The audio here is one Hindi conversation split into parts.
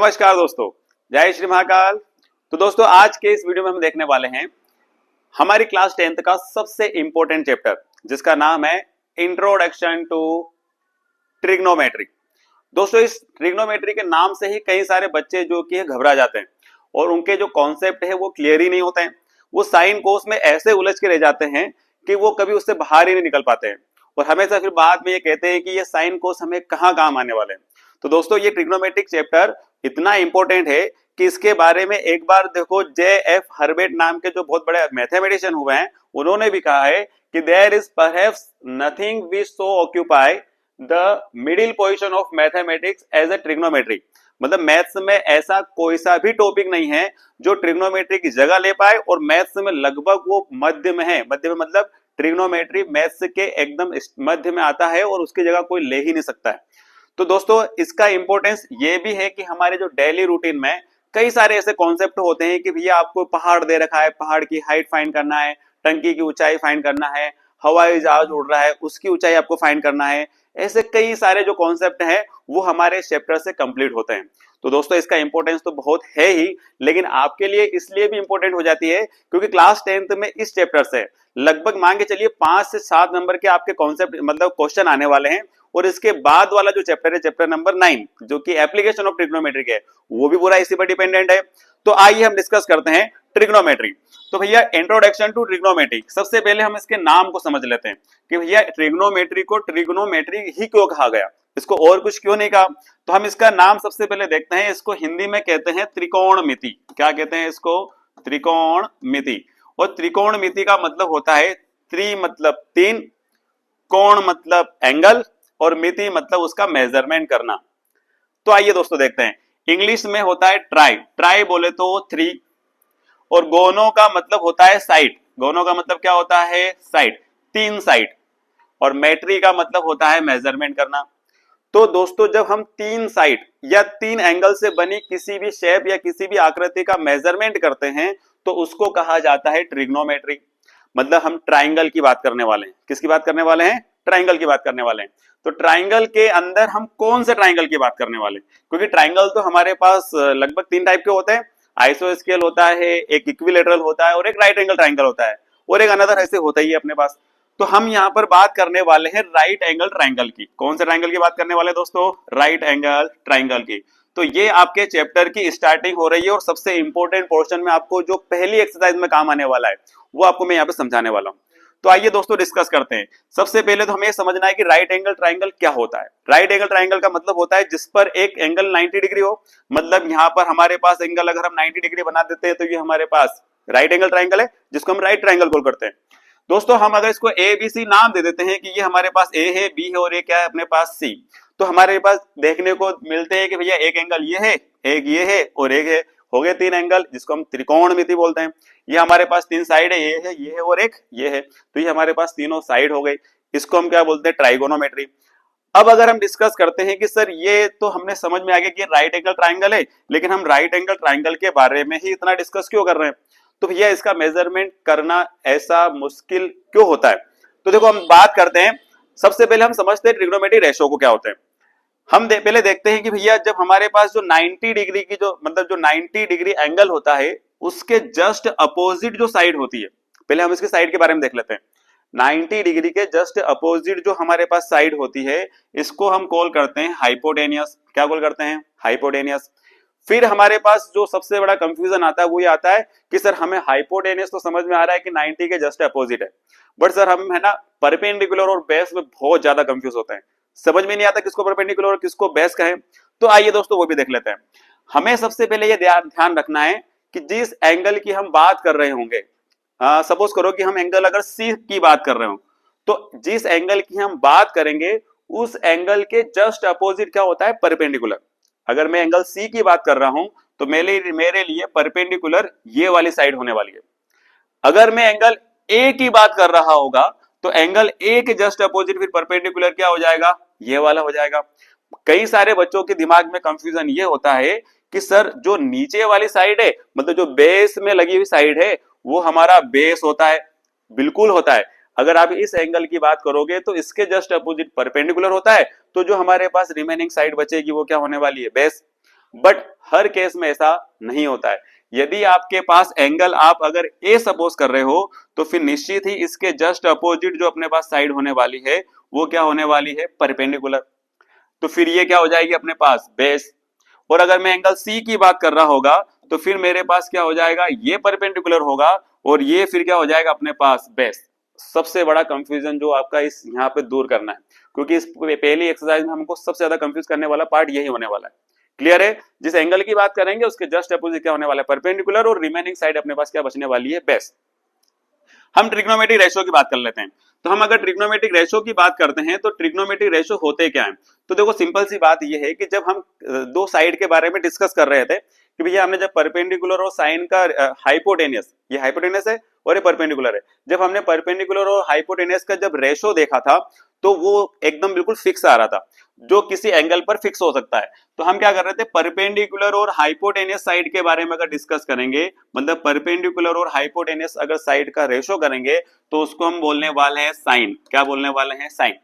नमस्कार दोस्तों, जय श्री महाकाल। तो दोस्तों आज के इस वीडियो में हम देखने वाले हैं हमारी क्लास 10th का सबसे इंपॉर्टेंट चैप्टर जिसका नाम है इंट्रोडक्शन टू ट्रिग्नोमेट्री। दोस्तों इस ट्रिग्नोमेट्री के नाम से ही कई सारे बच्चे जो कि घबरा जाते हैं और उनके जो कॉन्सेप्ट है वो क्लियर ही नहीं होते हैं। वो साइन कोस में ऐसे उलझ के रह जाते हैं कि वो कभी उससे बाहर ही नहीं निकल पाते हैं और हमेशा फिर बाद में ये कहते हैं कि ये साइन कोस हमें कहाँ काम आने वाले हैं। तो दोस्तों ये ट्रिग्नोमेट्रिक चैप्टर इतना इंपॉर्टेंट है कि इसके बारे में एक बार देखो J.F. हर्बेट नाम के जो बहुत बड़े मैथमेटिशियन हुए हैं उन्होंने भी कहा है कि there is perhaps nothing which so occupy the middle position of mathematics as a trigonometry. मतलब मैथ्स में ऐसा कोई सा भी टॉपिक नहीं है जो ट्रिग्नोमेट्री की जगह ले पाए और मैथ्स में लगभग वो मध्य में है। मध्य में मतलब ट्रिग्नोमेट्री मैथ्स के एकदम मध्य में आता है और उसकी जगह कोई ले ही नहीं सकता है। तो दोस्तों इसका इंपॉर्टेंस ये भी है कि हमारे जो डेली रूटीन में कई सारे ऐसे कॉन्सेप्ट होते हैं कि भैया आपको पहाड़ दे रखा है, पहाड़ की हाइट फाइंड करना है, टंकी की ऊंचाई फाइंड करना है, हवाई जहाज उड़ रहा है उसकी ऊंचाई आपको फाइंड करना है। ऐसे कई सारे जो कॉन्सेप्ट हैं वो हमारे चैप्टर से कंप्लीट होते हैं। तो दोस्तों इसका इंपॉर्टेंस तो बहुत है ही, लेकिन आपके लिए इसलिए भी इंपॉर्टेंट हो जाती है क्योंकि क्लास 10th में इस चैप्टर से लगभग मान के चलिए 5 से 7 नंबर के आपके कॉन्सेप्ट मतलब क्वेश्चन आने वाले हैं। और इसके बाद वाला जो चैप्टर है चैप्टर नंबर 9 जो कि एप्लीकेशन ऑफ ट्रिग्नोमेट्री है वो भी पूरा इसी पर डिपेंडेंट है। तो आइए हम डिस्कस करते हैं ट्रिग्नोमेट्री। तो भैया इंट्रोडक्शन टू ट्रिग्नोमेट्री, सबसे पहले हम इसके नाम को समझ लेते हैं कि भैया ट्रिग्नोमेट्री को ट्रिग्नोमेट्री ही क्यों कहा गया, इसको और कुछ क्यों नहीं कहा। तो हम इसका नाम सबसे पहले देखते हैं। इसको हिंदी में कहते हैं त्रिकोणमिति। क्या कहते हैं इसको? त्रिकोणमिति। और त्रिकोणमिति का मतलब होता है त्रि मतलब 3, कोण मतलब एंगल और मिति मतलब उसका मेजरमेंट करना। तो आइए दोस्तों देखते हैं। इंग्लिश में होता है ट्राई, ट्राई बोले तो 3, और गोनो का मतलब होता है साइड, गोनो का मतलब क्या होता है? साइड, 3 साइड, और मेट्री का मतलब होता है मेजरमेंट करना। तो दोस्तों जब हम 3 साइड या 3 एंगल से बनी किसी भी शेप या किसी भी आकृति का मेजरमेंट करते हैं तो उसको कहा जाता है ट्रिग्नोमेट्री। मतलब हम ट्राइंगल की बात करने वाले हैं। किसकी बात करने वाले हैं? ट्राइंगल की बात करने वाले हैं। तो ट्राइंगल के अंदर हम कौन से ट्राइंगल की बात करने वाले हैं? क्योंकि ट्राइंगल तो हमारे पास लगभग 3 टाइप के होते हैं। आइसोस्केल होता है, एक इक्विलेटरल होता है और एक राइट एंगल ट्राइंगल होता है, और एक अनदर ऐसे होता ही है अपने पास। तो हम यहाँ पर बात करने वाले हैं राइट एंगल ट्राइंगल की। कौन से ट्राइंगल की बात करने वाले दोस्तों? राइट एंगल ट्राइंगल की। तो ये आपके चैप्टर की स्टार्टिंग हो रही है और सबसे इंपॉर्टेंट पोर्शन में आपको जो पहली एक्सरसाइज में काम आने वाला है वो आपको मैं यहाँ पे समझाने वाला हूँ। तो आइए दोस्तों डिस्कस करते हैं। सबसे पहले तो हमें समझना है कि राइट एंगल ट्राइंगल क्या होता है। राइट एंगल ट्राइंगल का मतलब होता है जिस पर एक एंगल 90 डिग्री हो। मतलब यहाँ पर हमारे पास एंगल अगर हम 90 डिग्री बना देते हैं तो ये हमारे पास राइट एंगल ट्राइंगल है जिसको हम राइट ट्राइंगल कॉल करते हैं। दोस्तों हम अगर इसको ए बी सी नाम दे देते हैं कि ये हमारे पास ए है, बी है और ये क्या है अपने पास सी, तो हमारे पास देखने को मिलते हैं कि भैया एक एंगल ये है, एक ये है और एक है, हो गए 3 एंगल जिसको हम त्रिकोणमिति बोलते हैं। ये हमारे पास 3 साइड है, ये है और एक ये है, तो ये हमारे पास तीनों साइड हो गई। इसको हम क्या बोलते हैं? ट्राइगोनोमेट्री। अब अगर हम डिस्कस करते हैं कि सर ये तो हमने समझ में आ गया कि राइट एंगल ट्राइंगल है, लेकिन हम राइट एंगल ट्राइंगल के बारे में ही इतना डिस्कस क्यों कर रहे हैं? तो भैया इसका मेजरमेंट करना ऐसा मुश्किल क्यों होता है? तो देखो हम बात करते हैं, सबसे पहले हम समझते हैं ट्रिग्नोमेट्री रेशो को क्या होते हैं। हम पहले देखते हैं कि भैया जब हमारे पास जो 90 डिग्री की जो मतलब जो 90 डिग्री एंगल होता है उसके जस्ट अपोजिट जो साइड होती है, पहले हम इसके साइड के बारे में देख लेते हैं। 90 डिग्री के जस्ट अपोजिट जो हमारे पास साइड होती है इसको हम कॉल करते हैं हाइपोटेनियस। क्या कॉल करते हैं? हाइपोटेनियस। फिर हमारे पास जो सबसे बड़ा कंफ्यूजन आता है वो ये आता है कि सर हमें हाइपोटेनियस तो समझ में आ रहा है कि 90 के जस्ट अपोजिट है, बट सर हम है ना परपेंडिकुलर और बेस में बहुत ज्यादा कंफ्यूज होते हैं, समझ में नहीं आता किसको परपेंडिकुलर और किसको बेस कहें। तो आइए दोस्तों वो भी देख लेते हैं। हमें सबसे पहले ये ध्यान रखना है कि जिस एंगल की हम बात कर रहे होंगे, सपोज करो कि हम एंगल अगर सी की बात कर रहे हो, तो जिस एंगल की हम बात करेंगे उस एंगल के जस्ट अपोजिट क्या होता है? परपेंडिकुलर। अगर मैं एंगल सी की बात कर रहा हूं तो मेरे लिए परपेंडिकुलर ये वाली साइड होने वाली है। अगर मैं एंगल ए की बात कर रहा होगा तो एंगल ए के जस्ट अपोजिट फिर परपेंडिकुलर क्या हो जाएगा? ये वाला हो जाएगा। कई सारे बच्चों के दिमाग में कंफ्यूजन ये होता है कि सर जो नीचे वाली साइड है मतलब जो बेस में लगी हुई साइड है वो हमारा बेस होता है। बिल्कुल होता है। अगर आप इस एंगल की बात करोगे तो इसके जस्ट अपोजिट परपेंडिकुलर होता है, तो जो हमारे पास रिमेनिंग साइड बचेगी वो क्या होने वाली है? बेस। बट हर केस में ऐसा नहीं होता है। यदि आपके पास एंगल आप अगर ए सपोज कर रहे हो तो फिर निश्चित ही इसके जस्ट अपोजिट जो अपने पास साइड होने वाली है वो क्या होने वाली है, परपेंडिकुलर। तो फिर ये क्या हो जाएगी अपने पास, बेस। और अगर मैं एंगल सी की बात कर रहा होगा तो फिर मेरे पास क्या हो जाएगा, ये परपेंडिकुलर होगा और ये फिर क्या हो जाएगा अपने पास, बेस। सबसे बड़ा कंफ्यूजन जो आपका इस यहाँ पे दूर करना है, क्योंकि इस पहली एक्सरसाइज में हमको सबसे ज्यादा कंफ्यूज करने वाला पार्ट यही होने वाला है। क्लियर है? जिस एंगल की बात करेंगे उसके जस्ट अपोजिट क्या होने वाला है, परपेंडिकुलर, और रिमेनिंग साइड अपने पास क्या बचने वाली है, बेस। हम ट्रिग्नोमेट्रिक रेशियो की बात कर लेते हैं। तो हम अगर ट्रिग्नोमेट्रिक रेशियो की बात करते हैं तो ट्रिग्नोमेट्रिक रेशियो होते क्या है। तो देखो सिंपल सी बात यह है कि जब हम दो साइड के बारे में डिस्कस कर रहे थे कि भैया हमने जब परपेंडिकुलर और साइन का हाइपोटेनियस, ये हाइपोटेनियस है और ये परपेंडिकुलर है, जब हमने परपेंडिकुलर और हाइपोटेनियस का जब रेशियो देखा था तो वो एकदम बिल्कुल फिक्स आ रहा था, जो किसी एंगल पर फिक्स हो सकता है। तो हम क्या कर रहे थे, परपेंडिकुलर और हाइपोटेनियस साइड के बारे में अगर डिस्कस करेंगे, मतलब परपेंडिकुलर और हाइपोटेनियस अगर साइड का रेशियो करेंगे तो उसको हम बोलने वाले हैं साइन। क्या बोलने वाले हैं, साइन।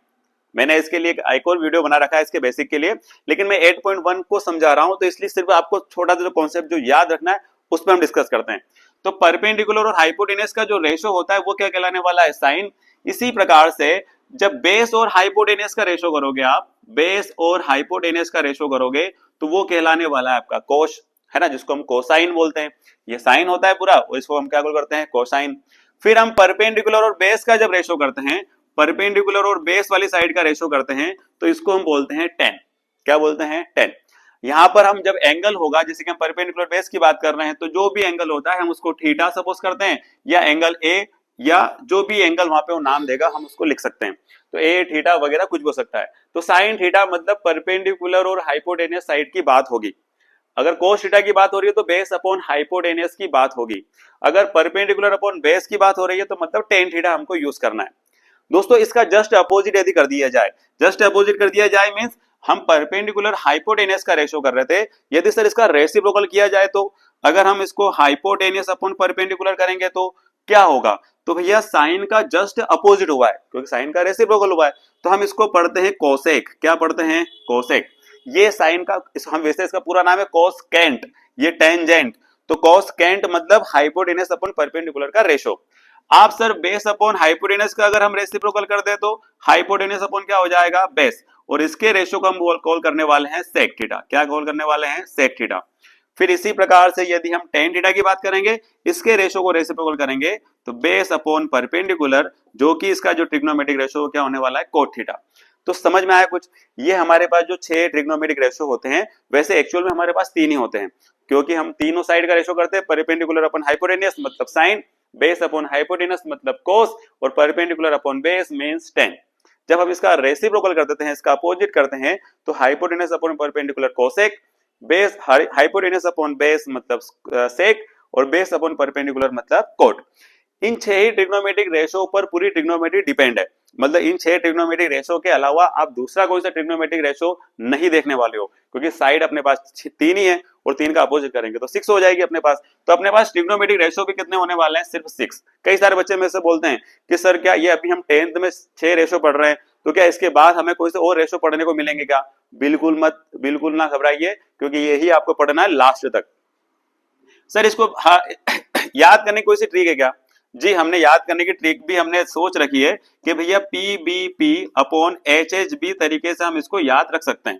मैंने इसके लिए एक और वीडियो बना रखा है इसके बेसिक के लिए, लेकिन मैं 8.1 को समझा रहा हूं तो इसलिए सिर्फ आपको छोटा सा जो कॉन्सेप्ट जो याद रखना है उस पर हम डिस्कस करते हैं। तो परपेंडिकुलर और हाइपोटेनियस का जो रेशियो होता है वो क्या कहलाने वाला है, साइन। इसी प्रकार से जब बेस और हाइपोटेनियस का रेशियो करोगे आप, बेस और हाइपोटेनियस का रेशियो करोगे तो वो कहलाने वाला है आपका कोश, है ना, जिसको हम कोसाइन बोलते हैं। ये साइन होता है पूरा और इसको हम क्या करते हैं, कोसाइन। फिर हम परपेंडिकुलर और बेस का जब रेशियो करते हैं, परपेंडिकुलर और बेस वाली साइड का रेशियो करते हैं तो इसको हम बोलते हैं टेन। क्या बोलते हैं, टेन। यहां पर हम जब एंगल होगा, जैसे कि हम परपेंडिकुलर बेस की बात कर रहे हैं, तो जो भी एंगल होता है हम उसको थीटा सपोज करते हैं, या एंगल ए, या जो भी एंगल वहां पे वो नाम देगा हम उसको लिख सकते हैं। तो ए, थीटा वगैरह कुछ भी हो सकता है। तो साइन थीटा मतलब परपेंडिकुलर और हाइपोटेनियस साइड की बात होगी। अगर कोस थीटा की बात हो रही है तो बेस अपॉन हाइपोटेनियस की बात होगी। अगर परपेंडिकुलर अपॉन बेस की बात हो रही है तो मतलब टेन थीटा हमको यूज करना है। दोस्तों इसका जस्ट अपोजिट यदि कर दिया जाए, जस्ट अपोजिट कर दिया जाए मींस हम परपेंडिकुलर हाइपोटेनियस का रेशियो कर रहे थे, यदि सर इसका रेसिप्रोकल किया जाए तो अगर हम इसको हाइपोटेनियस अपॉन परपेंडिकुलर करेंगे तो क्या होगा, तो भैया साइन का जस्ट अपोजिट हुआ है, क्योंकि साइन का रेसिप्रोकल हुआ है, तो हम इसको पढ़ते हैं कोसेक। क्या पढ़ते हैं, कोसेक। ये साइन का हम वैसे इसका पूरा नाम है कोसकेंट, ये टेंजेंट। तो कोसकेंट मतलब हाइपोटेनियस अपॉन परपेंडिकुलर का रेशियो। आप सर बेस अपॉन हाइपोटेनियस का अगर हम रेसिप्रोकल कर दे तो हाइपोटेनियस अपॉन क्या हो जाएगा, बेस, और इसके रेशियो को हम कॉल करने वाले हैं सेक थीटा। क्या कॉल करने वाले हैं, सेक थीटा। फिर इसी प्रकार से यदि हम टेन थीटा की बात करेंगे, इसके रेशियो को रेसिप्रोकल करेंगे तो बेस अपॉन परपेंडिकुलर, जो कि इसका जो ट्रिग्नोमेट्रिक रेशियो क्या होने वाला है, कोट थीटा। तो समझ में आया कुछ। ये हमारे पास जो 6 ट्रिग्नोमेट्रिक रेशियो होते हैं, वैसे एक्चुअल में हमारे पास 3 ही होते हैं, क्योंकि हम तीनों साइड का रेशियो करते हैं, परपेंडिकुलर अपॉन हाइपोटेनियस मतलब साइन, बेस अपॉन हाइपोटेनस मतलब कोस, और perpendicular upon base means ten. जब हम इसका रेसिप्रोकल कर देते हैं, इसका अपोजिट करते हैं, तो hypotenuse upon perpendicular cosec, base hypotenuse upon base मतलब सेक, और बेस अपॉन परपेंडिकुलर मतलब कोट। इन 6 ही ट्रिग्नोमेट्रिक रेशियो पर पूरी ट्रिग्नोमेट्री डिपेंड है। मतलब इन 6 ट्रिग्नोमेट्रिक रेशियो के अलावा आप दूसरा कोई सा ट्रिग्नोमेट्रिक रेशियो नहीं देखने वाले हो, क्योंकि साइड अपने पास 3 ही है और 3 का अपोजिट करेंगे तो 6 हो जाएगी अपने पास। तो अपने पास ट्रिग्नोमेट्रिक रेशियो भी कितने होने वाले हैं, सिर्फ 6। कई सारे बच्चे में से बोलते हैं कि सर क्या ये अभी हम 10th में 6 रेशियो पढ़ रहे हैं, तो क्या इसके बाद हमें कोई से और रेशियो पढ़ने को मिलेंगे क्या? बिल्कुल मत, बिल्कुल ना घबराइए, क्योंकि यही आपको पढ़ना है लास्ट तक। सर इसको याद करने की कोई सी ट्रिक है क्या? जी, हमने याद करने की ट्रिक भी हमने सोच रखी है कि भैया पीबीपी अपॉन एचएचबी तरीके से हम इसको याद रख सकते हैं।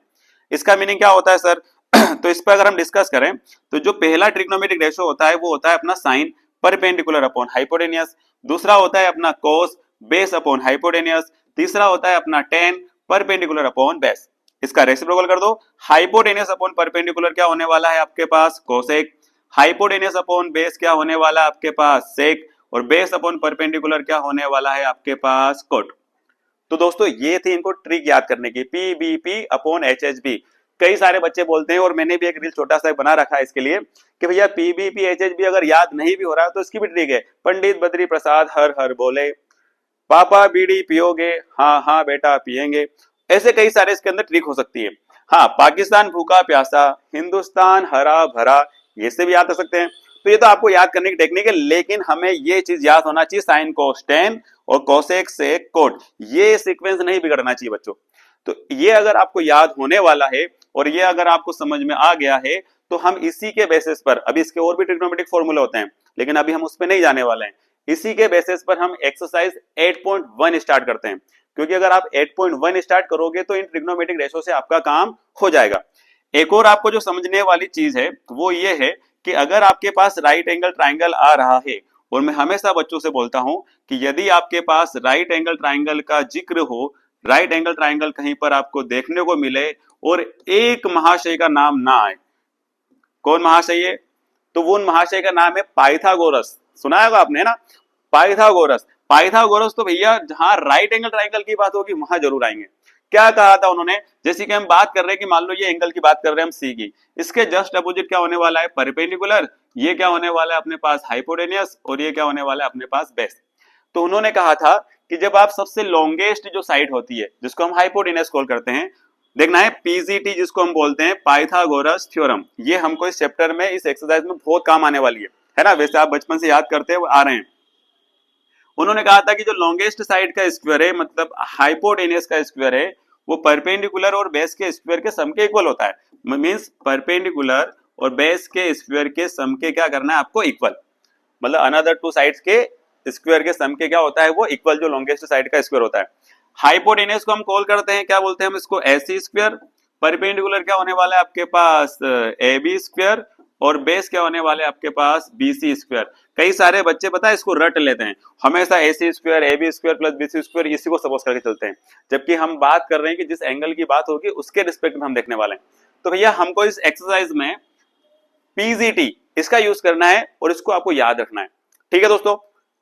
इसका मीनिंग क्या होता है सर? तो इस पर अगर हम डिस्कस करें तो जो पहला ट्रिग्नोमेट्रिक रेशियो होता है वो होता है अपना साइन परपेंडिकुलर अपॉन हाइपोटेनियस, दूसरा होता है अपना कोस बेस अपॉन हाइपोटेनियस, तीसरा होता है अपना टेन परपेंडिकुलर अपॉन बेस। इसका रेसिप्रोकल कर दो, हाइपोटेनियस अपॉन परपेंडिकुलर क्या होने वाला है आपके पास, कोसेक, हाइपोटेनियस अपॉन बेस क्या होने वाला है आपके पास, सेक, और बेस अपॉन परपेंडिकुलर क्या होने वाला है आपके पास, कोट। तो दोस्तों ये थी इनको ट्रिक याद करने की, पीबीपी अपॉन एचएचबी। कई सारे बच्चे बोलते हैं, और मैंने भी एक रील छोटा सा बना रखा है इसके लिए, कि भैया पीबीपी एचएचबी अगर याद नहीं भी हो रहा है तो इसकी भी ट्रिक है। पंडित बद्री प्रसाद हर हर बोले, पापा बीड़ी पियोगे, हाँ हाँ बेटा पियेंगे। ऐसे कई सारे इसके अंदर ट्रिक हो सकती है। हाँ, पाकिस्तान भूखा प्यासा, हिंदुस्तान हरा भरा, ये से भी याद कर सकते हैं। तो ये तो आपको याद करने की टेक्निक है, लेकिन हमें ये चीज याद होना चाहिए, साइन कोस टेन और कोसेक सेक कोट, ये सीक्वेंस नहीं बिगड़ना चाहिए बच्चों। तो ये अगर आपको याद होने वाला है और ये अगर आपको समझ में आ गया है तो हम इसी के बेसिस पर, अभी इसके और भी ट्रिग्नोमेट्रिक फॉर्मूले होते हैं लेकिन अभी हम उस पर नहीं जाने वाले हैं, इसी के बेसिस पर हम एक्सरसाइज 8.1 स्टार्ट करते हैं। क्योंकि अगर आप 8.1 स्टार्ट करोगे तो इन ट्रिग्नोमेट्रिक रेशो से आपका काम हो जाएगा। एक और आपको जो समझने वाली चीज है वो ये है कि अगर आपके पास राइट एंगल ट्राइंगल आ रहा है, और मैं हमेशा बच्चों से बोलता हूं कि यदि आपके पास राइट एंगल ट्राइंगल का जिक्र हो, राइट एंगल ट्राइंगल कहीं पर आपको देखने को मिले और एक महाशय का नाम ना आए, कौन महाशय है? तो वो महाशय का नाम है पाइथागोरस। सुना होगा आपने ना, पाइथागोरस। पाइथागोरस तो भैया जहां राइट एंगल ट्राइंगल की बात होगी वहां जरूर आएंगे। क्या कहा था उन्होंने? जैसे कि हम बात कर रहे हैं कि मान लो ये एंगल की बात कर रहे हैं हम सी की, इसके जस्ट अपोजिट क्या होने वाला है? परपेंडिकुलर। ये क्या होने वाला है अपने पास? हाइपोटेनियस। और ये क्या होने वाला है अपने पास? बेस। तो उन्होंने कहा था कि जब आप सबसे लॉन्गेस्ट जो साइड होती है जिसको हम हाइपोटेनियस कॉल करते हैं, देखना है पीजीटी जिसको हम बोलते हैं पाइथागोरस थ्योरम, ये हमको इस चैप्टर में इस एक्सरसाइज में बहुत काम आने वाली है ना। वैसे आप बचपन से याद करते आ रहे हैं। उन्होंने कहा था कि जो लॉन्गेस्ट साइड का स्क्वायर है, मतलब हाइपोटेनियस का स्क्वायर है, वो परपेंडिकुलर और बेस के स्क्वायर के सम के इक्वल होता है। मींस परपेंडिकुलर और बेस के स्क्वायर के सम के क्या करना है आपको? इक्वल। मतलब अनदर टू साइड्स के स्क्वायर के सम के क्या होता है? वो इक्वल, जो लॉन्गेस्ट साइड का स्क्वायर होता है। हाइपोटेनियस को हम कॉल करते हैं, क्या बोलते हैं हम इसको? AC square. परपेंडिकुलर क्या होने वाला है आपके पास? A B square. और बेस क्या होने वाले आपके पास? BC square. कई सारे बच्चे पता है इसको रट लेते हैं, हमेशा A C square A B square plus B C square इसी को सपोज करके चलते हैं, जबकि हम बात कर रहे हैं कि जिस एंगल की बात होगी उसके रिस्पेक्ट में हम देखने वाले हैं। तो भैया हमको इस एक्सरसाइज में पीजीटी इसका यूज करना है और इसको आपको याद रखना है। ठीक है दोस्तों,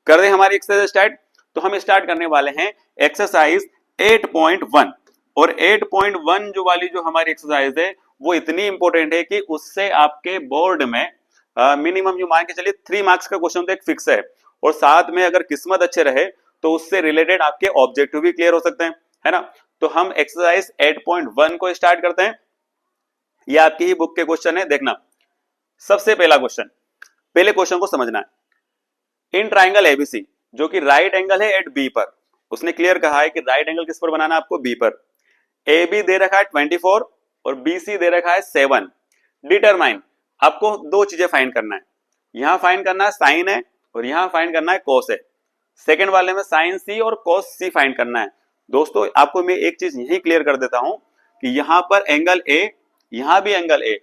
कर दें हमारी एक्सरसाइज स्टार्ट। तो हम स्टार्ट करने वाले हैं एक्सरसाइज 8.1। और 8.1 जो वाली जो हमारी एक्सरसाइज है वो इतनी इंपॉर्टेंट है कि उससे आपके बोर्ड में मिनिमम जो मान के चलिए 3 मार्क्स का क्वेश्चन तो एक फिक्स है, और साथ में अगर किस्मत अच्छे रहे तो उससे रिलेटेड आपके ऑब्जेक्टिव भी क्लियर हो सकते हैं, है ना। तो हम एक्सरसाइज 8.1 को स्टार्ट करते हैं। ये आपकी ही बुक के क्वेश्चन है, देखना। सबसे पहला क्वेश्चन, पहले क्वेश्चन को समझना है। इन ट्राइंगल एबीसी, जो कि राइट एंगल है एट बी पर, उसने क्लियर कहा है कि राइट एंगल किस पर बनाना है आपको? बी पर। ए बी दे रखा है 24 और बी सी दे रखा है 7। डिटरमाइन, आपको दो चीजें फाइंड करना है। यहां फाइंड करना है साइन है और यहां फाइंड करना है कॉस है। सेकंड वाले में साइन सी और कॉस सी फाइंड करना है। दोस्तों आपको मैं एक चीज यही क्लियर कर देता हूं कि यहां पर एंगल ए, यहां भी एंगल ए,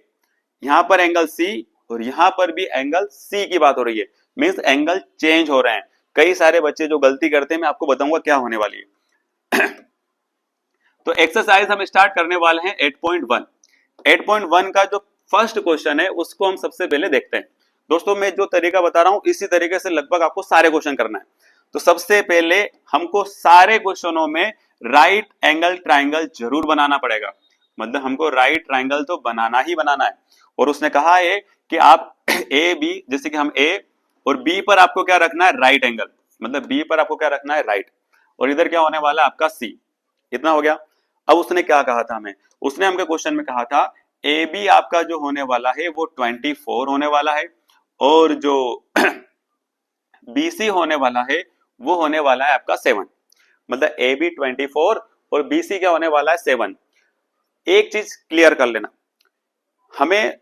यहां पर एंगल सी और यहां पर भी एंगल सी की बात हो रही है। मींस एंगल चेंज हो रहे हैं। कई सारे बच्चे जो गलती करते हैं मैं आपको बताऊंगा क्या होने वाली है। तो एक्सरसाइज हम स्टार्ट करने वाले हैं 8.1। 8.1 का जो फर्स्ट क्वेश्चन है उसको हम सबसे पहले देखते हैं। दोस्तों मैं जो तरीका बता रहा हूं इसी तरीके से लगभग आपको सारे क्वेश्चन करना है। तो सबसे पहले हमको सारे क्वेश्चनों में राइट एंगल ट्राइंगल जरूर बनाना पड़ेगा। मतलब हमको राइट ट्राइंगल तो बनाना ही बनाना है। और उसने कहा है कि आप ए बी, जैसे कि हम ए और बी पर आपको क्या रखना है? Right angle. मतलब बी पर आपको क्या रखना है? राइट। और इधर क्या होने वाला है आपका सी। इतना हो गया। अब उसने क्या कहा था हमें? उसने हमके क्वेश्चन में कहा था ए बी आपका जो होने वाला है वो 24 होने वाला है, और जो बीसी होने वाला है वो होने वाला है आपका 7। मतलब ए बी 24 और बीसी क्या होने वाला है? 7। एक चीज क्लियर कर लेना, हमें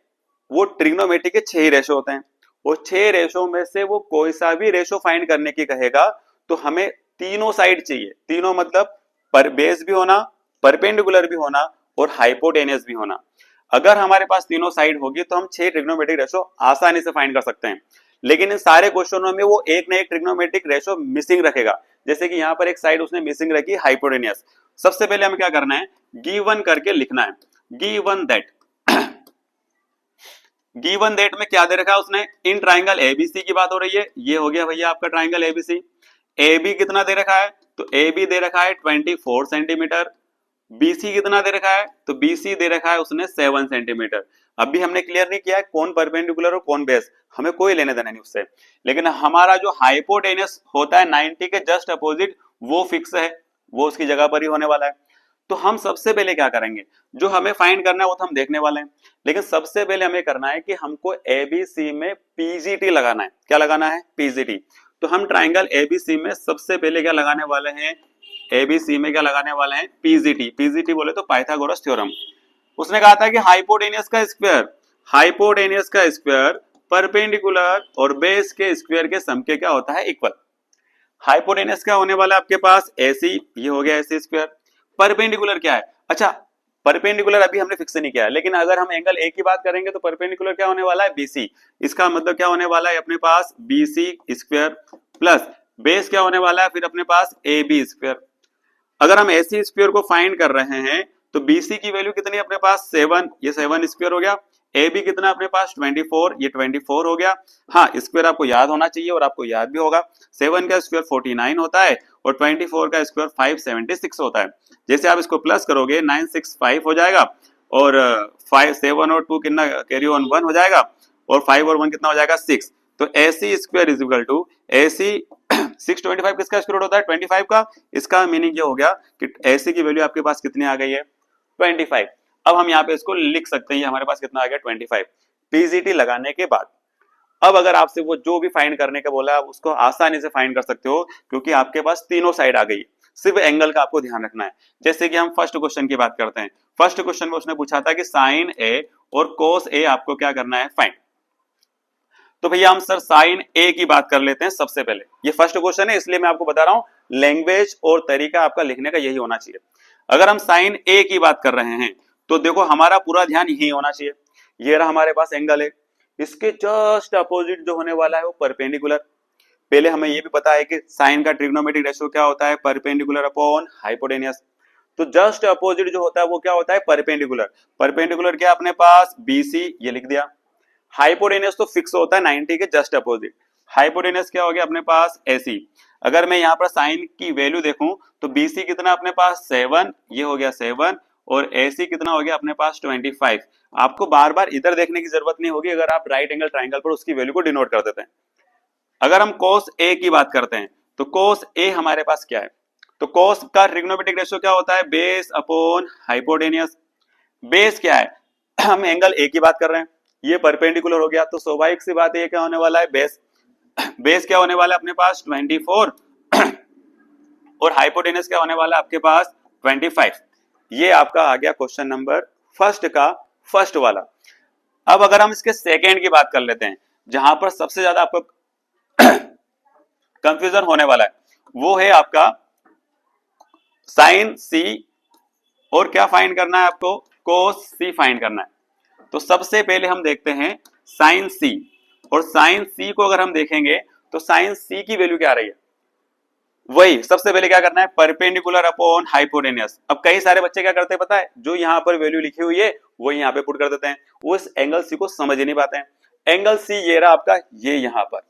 वो ट्रिग्नोमेट्री के 6 रेशो होते हैं, और 6 रेशो में से वो कोई सा भी रेशो फाइंड करने की कहेगा तो हमें तीनों साइड चाहिए। तीनों मतलब पर बेस भी होना, परपेंडिकुलर भी होना और हाइपोटेनियस भी होना। अगर हमारे पास तीनों साइड होगी तो हम 6 ट्रिग्नोमेट्रिक रेशो आसानी से फाइंड कर सकते हैं। लेकिन इन सारे क्वेश्चनों में वो एक ना एक ट्रिग्नोमेट्रिक रेशो मिसिंग रखेगा। जैसे कि यहाँ पर एक साइड उसने मिसिंग रखी हाइपोटेनियस। सबसे पहले हमें क्या करना है? गिवन करके लिखना है। गिवन दैट, गिवन दैट में क्या दे रखा है उसने? इन ट्राइंगल एबीसी की बात हो रही है। ये हो गया भैया आपका ट्राइंगल एबीसी। ए बी कितना दे रखा है? तो ए बी दे रखा है 24 सेंटीमीटर। बीसी कितना दे रखा है? तो बीसी दे रखा है उसने 7 सेंटीमीटर। अभी हमने क्लियर नहीं किया है कौन परपेंडिकुलर और कौन बेस, हमें कोई लेने देना नहीं उससे। लेकिन हमारा जो हाइपोटेनस होता है 90 के जस्ट अपोजिट वो फिक्स है, वो उसकी जगह पर ही होने वाला है। तो हम सबसे पहले क्या करेंगे? जो हमें फाइंड करना है वो तो हम देखने वाले हैं, लेकिन सबसे पहले हमें करना है कि हमको एबीसी में पीजीटी लगाना है। क्या लगाना है? पीजीटी। तो हम ट्राइंगल एबीसी में सबसे पहले क्या लगाने वाले हैं? एबीसी में क्या लगाने वाले हैं? पीजीटी। पीजीटी बोले तो पाइथागोरस थ्योरम। उसने कहा था कि हाइपोटेनियस का स्क्वायर परपेंडिकुलर और बेस के स्क्वायर के सम के क्या होता है, इक्वल। हाइपोटेनियस क्या होने वाला है आपके पास, AC, ये हो गया AC स्क्वायर। परपेंडिकुलर क्या है, अच्छा परपेंडिकुलर अभी हमने फिक्स नहीं किया, लेकिन अगर हम एंगल A की बात करेंगे तो परपेंडिकुलर क्या होने वाला है, BC। इसका मतलब क्या होने वाला है अपने पास BC स्क्वायर प्लस बेस क्या होने वाला है फिर अपने पास AB स्क्वायर। अगर हम AC स्क्वायर को फाइंड कर रहे हैं तो BC की वैल्यू कितनी है अपने पास 7, ये 7 स्क्वायर हो गया। AB कितना अपने पास 24, ये 24 हो गया। हाँ स्क्वायर आपको याद होना चाहिए और आपको याद भी होगा, 7 का स्क्वायर 49 होता है और 24 का स्क्वायर 576 होता है। जैसे आप इसको प्लस करोगे 965 हो जाएगा और 5 7 और 2 कितना कैरी ऑन 1 हो जाएगा और 5 और 1 कितना हो जाएगा 6। तो AC square is equal to AC 625 किसका स्क्वायर रूट होता है 25 का। इसका मीनिंग ये हो गया कि AC की वैल्यू आपके पास कितनी आ गई है 25। अब हम यहाँ पे इसको लिख सकते हैं, हमारे पास कितना आ गया 25 PGT लगाने के बाद। अब अगर आपसे वो जो भी फाइंड करने का बोला आप उसको आसानी से फाइंड कर सकते हो क्योंकि आपके पास तीनों साइड आ गई। सिर्फ एंगल का आपको ध्यान रखना है। जैसे कि हम फर्स्ट क्वेश्चन की बात करते हैं, फर्स्ट क्वेश्चन में उसने पूछा था कि साइन A और कोस A आपको क्या करना है फाइंड। तो भैया हम सर साइन A की बात कर लेते हैं सबसे पहले। ये फर्स्ट क्वेश्चन है इसलिए मैं आपको बता रहा हूं लैंग्वेज और तरीका आपका लिखने का यही होना चाहिए। अगर हम साइन A की बात कर रहे हैं तो देखो हमारा पूरा ध्यान यही होना चाहिए। ये रहा हमारे पास एंगल है, इसके जस्ट अपोजिट जो होने वाला है वो परपेंडिकुलर। पहले हमें ये भी पता है कि साइन का ट्रिग्नोमेट्रिक रेशियो क्या होता है, परपेंडिकुलर अपॉन हाइपोटेनियस। तो जस्ट अपोजिट जो होता है वो क्या होता है परपेंडिकुलर। परपेंडिकुलर क्या अपने पास BC, ये लिख दिया। हाइपोटेनियस तो फिक्स होता है 90 के जस्ट अपोजिट। हाइपोटेनियस क्या हो गया अपने पास AC। अगर मैं यहाँ पर साइन की वैल्यू देखूं तो BC कितना अपने पास 7, ये हो गया 7 और AC कितना हो गया अपने पास 25। आपको बार बार इधर देखने की जरूरत नहीं होगी अगर आप राइट एंगल ट्राइंगल पर उसकी वैल्यू को डिनोट कर देते हैं। अगर हम cos A की बात करते हैं तो cos A हमारे पास क्या है, तो cos का ट्रिग्नोमेट्रिक रेशियो क्या होता है बेस अपॉन हाइपोटेनियस। बेस क्या है हम एंगल A की बात कर रहे हैं, ये परपेंडिकुलर हो गया तो स्वाभाविक सी बात है ये क्या होने वाला है बेस। बेस क्या होने वाला है अपने पास 24 और हाइपोटेनस क्या होने वाला है आपके पास 25। ये आपका आ गया क्वेश्चन नंबर फर्स्ट का फर्स्ट वाला। अब अगर हम इसके सेकंड की बात कर लेते हैं जहां पर सबसे ज्यादा आपको कंफ्यूजन होने वाला है वो है आपका साइन C और क्या फाइंड करना है आपको कोस C फाइंड करना है। तो सबसे पहले हम देखते हैं साइन C और साइन C को अगर हम देखेंगे तो साइन C की वैल्यू क्या आ रही है, वही सबसे पहले क्या करना है परपेंडिकुलर अपॉन हाइपोटेनियस। अब कई सारे बच्चे क्या करते हैं पता है, जो यहाँ पर वैल्यू लिखी हुई है वो यहाँ पे पुट कर देते हैं, वो इस एंगल C को समझ ही नहीं पाते हैं। एंगल C ये रहा आपका, ये यहाँ पर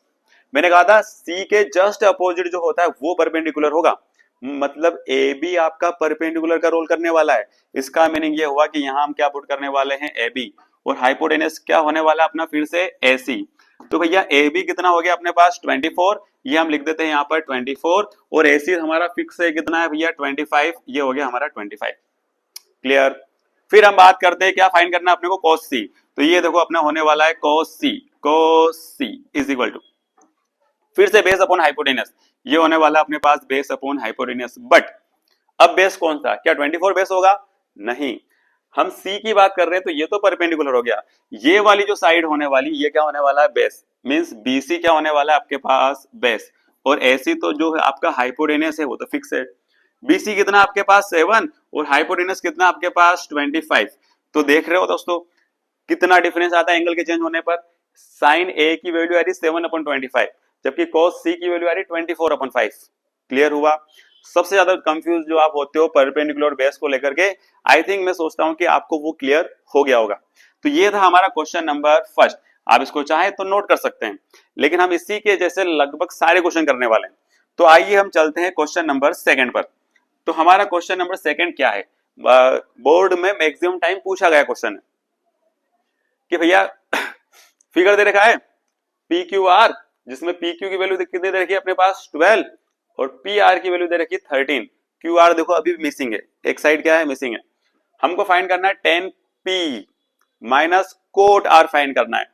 मैंने कहा था C के जस्ट अपोजिट जो होता है वो परपेंडिकुलर होगा, मतलब AB आपका परपेंडिकुलर का रोल करने वाला है। इसका मीनिंग ये हुआ कि यहाँ हम क्या पुट करने वाले हैं AB और हाइपोटेनस क्या होने वाला है अपना फिर से AC। तो भैया AB कितना हो गया अपने पास 24, ये हम लिख देते हैं यहाँ पर 24 और AC हमारा फिक्स है कितना है भैया 25, ये हो गया हमारा 25। क्लियर। फिर हम बात करते हैं क्या फाइंड करना है अपने को cos C। तो ये देखो अपना होने वाला है cos C is equal to फिर से बेस अपॉन हाइपोटेनस, ये होने वाला अपने पास बेस अपॉन हाइपोटेनस। बट अब बेस कौन सा, क्या 24 बेस होगा, नहीं, हम C की बात कर रहे हैं तो ये तो परपेंडिकुलर हो गया, ये वाली जो साइड होने वाली ये क्या होने वाला है बेस, मींस BC क्या होने वाला है आपके पास बेस और AC तो जो है आपका हाइपोटेनस है वो तो फिक्स है। BC कितना आपके पास 7 और हाइपोटेनस कितना आपके पास 25। तो देख रहे हो दोस्तों कितना डिफरेंस आता है एंगल के चेंज होने पर। साइन A की वैल्यू आ रही 7/25 जबकि cos C की वैल्यू आ रही 24/5। क्लियर हुआ। सबसे ज्यादा कंफ्यूज जो आप होते हो परपेंडिकुलर बेस को लेकर के, आई थिंक मैं सोचता हूं कि आपको वो क्लियर हो गया होगा। तो ये था हमारा क्वेश्चन नंबर फर्स्ट। आप इसको चाहे तो नोट कर सकते हैं, लेकिन हम इसी के जैसे लगभग सारे क्वेश्चन करने वाले हैं। तो आइए हम चलते हैं क्वेश्चन नंबर सेकंड पर। तो हमारा क्वेश्चन नंबर सेकंड क्या है, बोर्ड में मैक्सिमम टाइम पूछा गया क्वेश्चन है कि भैया फिगर दे रखा है PQR, जिसमें PQ की वैल्यू कितनी दे रखी है अपने पास 12 और PR की वैल्यू दे रखी है 13। QR देखो अभी भी मिसिंग है, एक साइड क्या है मिसिंग है। हमको फाइंड करना है 10P minus cot R find करना है।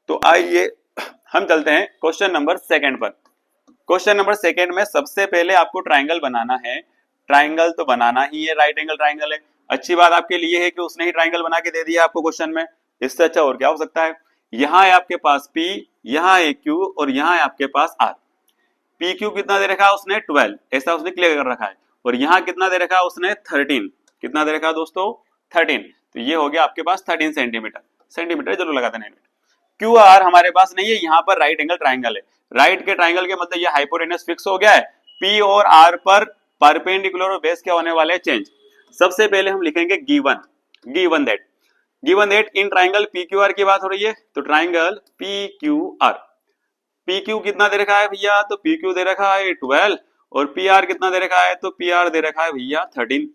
तो आइए हम चलते हैं क्वेश्चन नंबर सेकंड पर। क्वेश्चन नंबर सेकंड में सबसे पहले आपको ट्राइंगल बनाना है। ट्राइंगल तो बनाना ही है, राइट एंगल ट्राइंगल है, अच्छी बात आपके लिए है कि उसने ही ट्राइंगल बना के दे दिया आपको क्वेश्चन में, इससे अच्छा और क्या हो सकता है। यहाँ है आपके पास P, यहाँ है Q और यहाँ है आपके पास R। PQ कितना दे रखा है उसने 12, ऐसा उसने क्लियर कर रखा है, और यहाँ कितना दे रखा है उसने 13, कितना दे रखा है दोस्तों 13, तो ये हो गया आपके पास 13 सेंटीमीटर, सेंटीमीटर जरूर लगा देना। QR हमारे पास नहीं है, यहाँ पर राइट एंगल ट्राइंगल है, राइट के ट्राइंगल के मतलब ये हाइपोटेनस फिक्स हो गया है, P और R पर परपेंडिकुलर और बेस क्या होने वाले हैं चेंज। सबसे पहले हम लिखेंगे given that in triangle PQR की बात हो रही है, तो ट्राइंगल PQR, PQ कितना दे रखा है भैया, तो PQ दे रखा है 12 और PR कितना दे रखा है, तो PR दे रखा है भैया 13।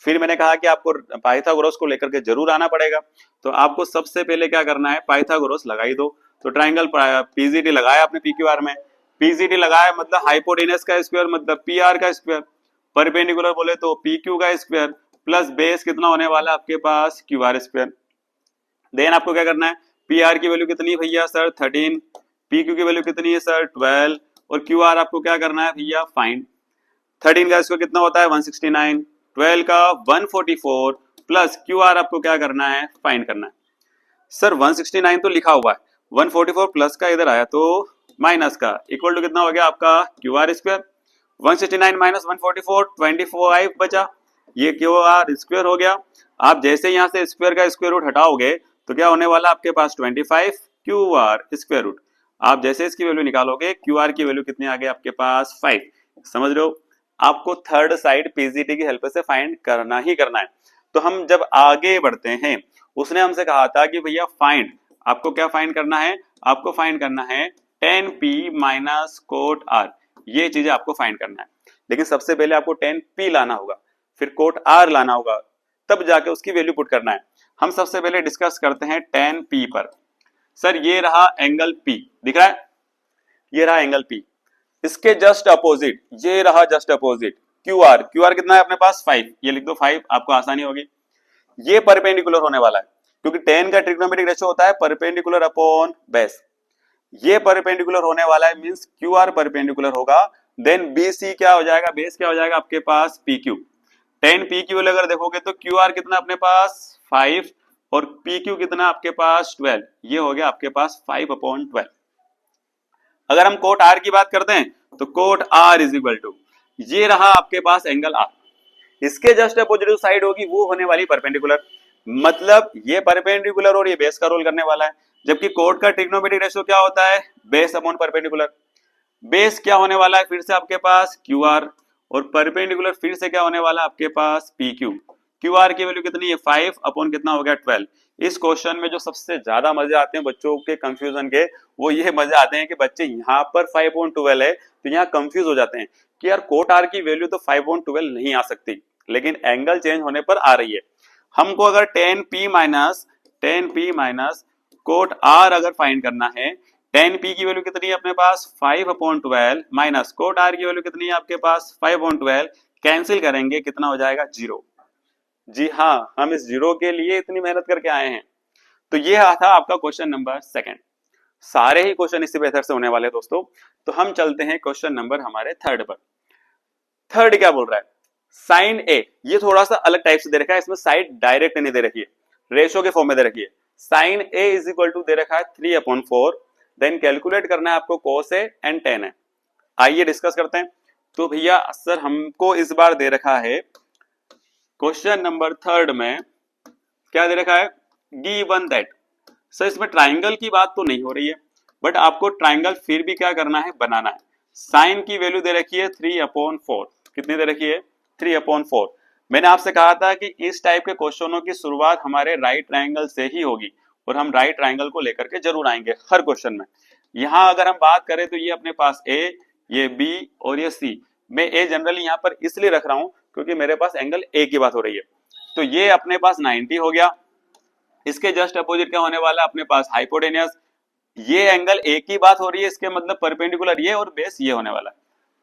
फिर मैंने कहा कि आपको पाइथागोरस को लेकर के जरूर आना पड़ेगा, तो आपको सबसे पहले क्या करना है, पाइथागोरस लगाई दो। तो ट्राइंगल PGD लगाया आपने PQR में, PGD लगाया मतलब हाइपोटेनस का स्क्वायर मतलब PR का स्क्वायर, परपेंडिकुलर बोले तो PQ का स्क्वायर प्लस बेस कितना होने वाला है आपके पास QR स्क्वायर। देन आपको क्या करना है, PR की वैल्यू कितनी है भैया सर 13, PQ की वैल्यू कितनी है सर 12 और QR आपको क्या करना है भैया फाइंड। 13 का स्क्वायर कितना होता है 169, 12 का 144 प्लस QR आपको क्या करना है फाइंड करना है। सर 169 तो लिखा हुआ है, 144 प्लस का इधर आया तो माइनस का, इक्वल टू कितना हो गया आपका QR स्क्वायर। 169 माइनस 144 25 बचा, ये QR स्क्वायर हो गया। आप जैसे यहाँ से स्क्वायर का स्क्वायर रूट हटाओगे तो क्या होने वाला आपके पास 25 QR स्क्वायर रूट। आप जैसे इसकी वैल्यू निकालोगे QR की वैल्यू कितनी आ गई आपके पास 5। समझ रहे हो, आपको थर्ड साइड PGD की हेल्प से फाइंड करना ही करना है। तो हम जब आगे बढ़ते हैं, उसने हमसे कहा था कि भैया फाइंड, आपको क्या फाइंड करना है, आपको फाइंड करना है tan P minus cot R, ये चीजें आपको फाइंड करना है। लेकिन सबसे पहले आपको tan P लाना होगा, फिर कोट R लाना होगा, तब जाके उसकी वैल्यू पुट करना है। हम सबसे पहले डिस्कस करते हैं tan P पर। सर ये रहा एंगल P, दिख रहा है, ये रहा एंगल P, इसके जस्ट अपोजिट ये रहा जस्ट अपोजिट QR कितना है अपने पास 5, ये लिख दो 5, आपको आसानी होगी। ये परपेंडिकुलर होने वाला है क्योंकि tan का ट्रिग्नोमेट्रिक रेशियो होता है परपेंडिकुलर अपॉन बेस, ये परपेंडिकुलर होने वाला है मींस QR परपेंडिकुलर होगा, देन BC क्या हो जाएगा, बेस क्या हो जाएगा आपके पास PQ। tan PQ अगर देखोगे तो QR कितना अपने पास 5 और PQ कितना आपके पास 12, ये हो गया आपके पास 5/12। अगर हम कोट R की बात करते हैं तो cot R is equal to, ये रहा आपके पास एंगल R, इसके जस्ट अपोजिट साइड होगी वो होने वाली परपेंडिकुलर, मतलब ये परपेंडिकुलर और ये बेस का रोल करने वाला है। जबकि कोट का ट्रिग्नोमेट्रिक रेशियो क्या होता है, बेस अपॉन परपेंडिकुलर। बेस क्या होने वाला है फिर से आपके पास QR और परपेंडिकुलर फिर से क्या होने वाला है आपके पास PQ। QR की वैल्यू कितनी है 5 अपॉन कितना हो गया 12। इस क्वेश्चन में जो सबसे ज्यादा मजे आते हैं बच्चों के कंफ्यूजन के, वो ये मजे आते हैं कि बच्चे यहाँ पर 5/12 है तो यहाँ कंफ्यूज हो जाते हैं कि यार कोट R की वैल्यू तो 5/12 नहीं आ सकती, लेकिन एंगल चेंज होने पर आ रही है। हमको अगर tan P minus cot R अगर फाइंड करना है, tan P की वैल्यू कितनी है अपने पास 5/12 माइनस कोट R की वैल्यू कितनी है आपके पास 5/12, कैंसिल करेंगे कितना हो जाएगा 0। जी हाँ, हम इस 0 के लिए इतनी मेहनत करके आए हैं। तो ये था आपका क्वेश्चन नंबर 2। सारे ही क्वेश्चन इसी मेथड से होने वाले हैं दोस्तों। तो हम चलते हैं क्वेश्चन नंबर हमारे 3 पर। 3 क्या बोल रहा है, साइन ए, ये थोड़ा सा अलग टाइप से दे रखा है, इसमें साइड डायरेक्ट नहीं दे रखी है, रेशो के फॉर्म में दे रखी है। Sine A is equal to दे रखा है 3/4, देन कैलकुलेट करना है आपको cos A and tan A. आइए डिस्कस करते हैं। तो भैया सर हमको इस बार दे रखा है क्वेश्चन नंबर 3 में क्या दे रखा है, गिवन दैट। सर इसमें ट्राइंगल की बात तो नहीं हो रही है, बट आपको ट्राइंगल फिर भी क्या करना है, बनाना है। साइन की वैल्यू दे रखी है 3/4, कितनी दे रखी है 3/4। मैंने आपसे कहा था कि इस टाइप के क्वेश्चनों की शुरुआत हमारे राइट ट्राइंगल से ही होगी और हम राइट ट्राइंगल को लेकर के जरूर आएंगे हर क्वेश्चन में। यहाँ अगर हम बात करें तो ये अपने पास A, ये B और ये C। मैं A जनरली यहाँ पर इसलिए रख रहा हूं क्योंकि मेरे पास एंगल A की बात हो रही है। तो ये अपने पास 90 हो गया, इसके जस्ट अपोजिट क्या होने वाला है अपने पास हाइपोटेनियस। ये एंगल A की बात हो रही है, इसके मतलब परपेंडिकुलर ये और बेस ये होने वाला है।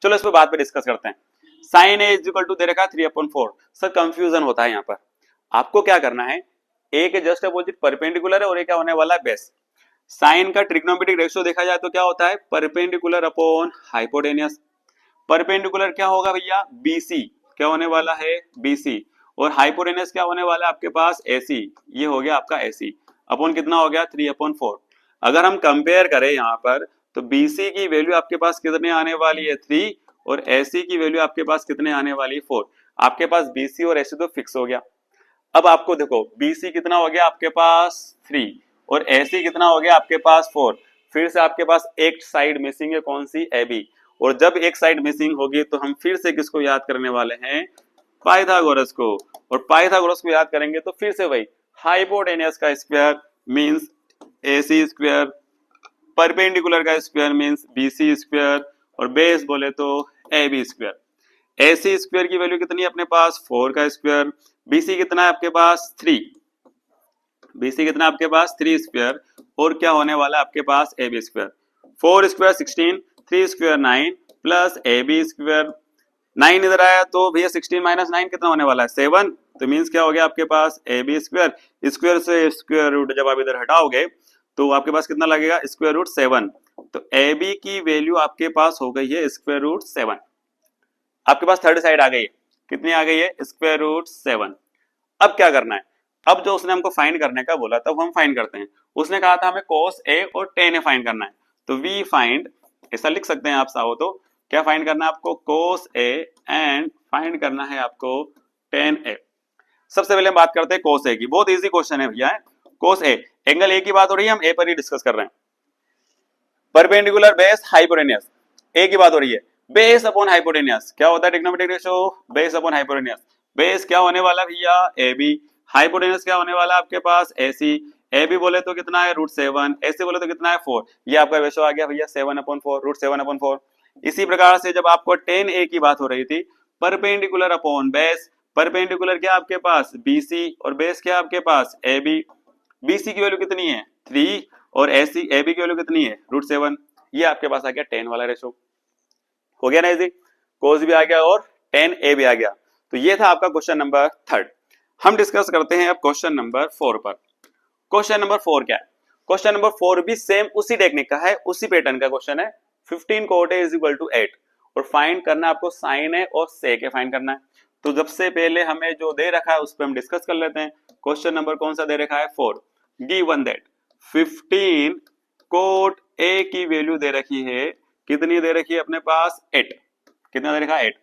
चलो इस पर बात पे डिस्कस करते हैं। Sine A is equal to दे रखा है 3/4। सर कंफ्यूजन होता है यहाँ पर, आपको क्या करना है, A के जस्ट अपोजिट परपेंडिकुलर है और ये क्या होने वाला है बेस। साइन का ट्रिग्नोमेट्रिक रेशियो देखा जाए तो क्या होता है, परपेंडिकुलर अपॉन हाइपोटेनियस। परपेंडिकुलर क्या होगा भैया BC, क्या होने वाला है BC, और हाइपोटेनियस क्या होने वाला है आपके पास AC, ये हो गया आपका AC अपॉन कितना हो गया 3/4। अगर हम कंपेयर करें यहाँ पर तो BC की वैल्यू आपके पास कितने आने वाली है 3 और AC की वैल्यू आपके पास कितने आने वाली है 4। आपके पास BC और AC तो फिक्स हो गया। अब आपको देखो BC कितना हो गया आपके पास 3 और AC कितना हो गया आपके पास 4। फिर से आपके पास एक साइड मिसिंग है, कौन सी AB, और जब एक साइड मिसिंग होगी तो हम फिर से किसको याद करने वाले हैं पाइथागोरस को, और पाइथागोरस को याद करेंगे तो फिर से वही हाइपोटेनियस का square means AC square, perpendicular का स्क्वायर मींस BC स्क्वायर और बेस बोले तो AB स्क्वायर। AC स्क्वायर की वैल्यू कितनी है अपने पास 4 का स्क्वायर, BC कितना है आपके पास 3, BC कितना आपके पास 3 स्क्वायर और क्या होने वाला है आपके पास AB square. 4 square 16, 3 square 9 plus AB square. 9 इधर आया तो भैया 16 माइनस 9 कितना होने वाला है 7, तो मींस क्या हो गया आपके पास AB स्क्वायर। स्क्वायर से स्क्वायर रूट जब आप इधर हटाओगे तो आपके पास कितना लगेगा स्क्वायर रूट 7, तो AB की वैल्यू आपके पास हो गई है स्क्वायर रूट 7। आपके पास थर्ड साइड आ गई है, कितनी आ गई है स्क्वायर रूट 7। अब क्या करना है, अब जो उसने हमको फाइंड करने का बोला था वो हम फाइंड करते हैं। उसने कहा था हमें cos A और tan A फाइंड करना है, तो वी फाइंड, ऐसा लिख सकते हैं आप चाहो तो, क्या फाइंड करना है आपको cos A एंड फाइंड करना है आपको tan A। सबसे पहले हम बात करते हैं cos A की, बहुत इजी क्वेश्चन है भैया। cos A एंगल A की बात हो रही है, हम A पर ही डिस्कस कर रहे हैं। परपेंडिकुलर बेस हाइपोटेनियस, A की बात हो रही है, बेस अपॉन हाइपोटेनियस क्या होता है trigonometric ratio base upon hypotenuse. Base क्या होने वाला भैया AB, हाइपोटेनियस क्या होने वाला आपके पास AC, AB बोले तो कितना है √7, AC बोले तो कितना है 4, ये आपका रेशियो आ गया भैया 7/4 √7/4। इसी प्रकार से जब आपको tan A की बात हो रही थी, परपेंडिकुलर अपॉन बेस, परपेंडिकुलर क्या आपके पास BC और बेस क्या आपके पास AB, BC की वैल्यू कितनी है 3 और AB की वैल्यू कितनी है √7, ये आपके पास आ गया tan वाला रेशियो। हो गया ना इजी, cos भी आ गया और tan A भी आ गया। तो ये था आपका क्वेश्चन नंबर 3। हम डिस्कस करते हैं अब क्वेश्चन नंबर 4 पर। क्वेश्चन नंबर 4 क्या है, क्वेश्चन नंबर 4 भी सेम उसी टेक्निक का है, उसी पैटर्न का क्वेश्चन है। 15 cot A is equal to 8 और फाइंड करना आपको sin A और sec A फाइंड करना है। तो सबसे पहले हमें जो दे रखा है उस पर हम डिस्कस कर लेते हैं। क्वेश्चन नंबर कौन सा दे रखा है 4, गिवन दैट 15 cot A की वैल्यू दे रखी है, कितनी दे रखी है अपने पास 8, कितना दे रखा है 8।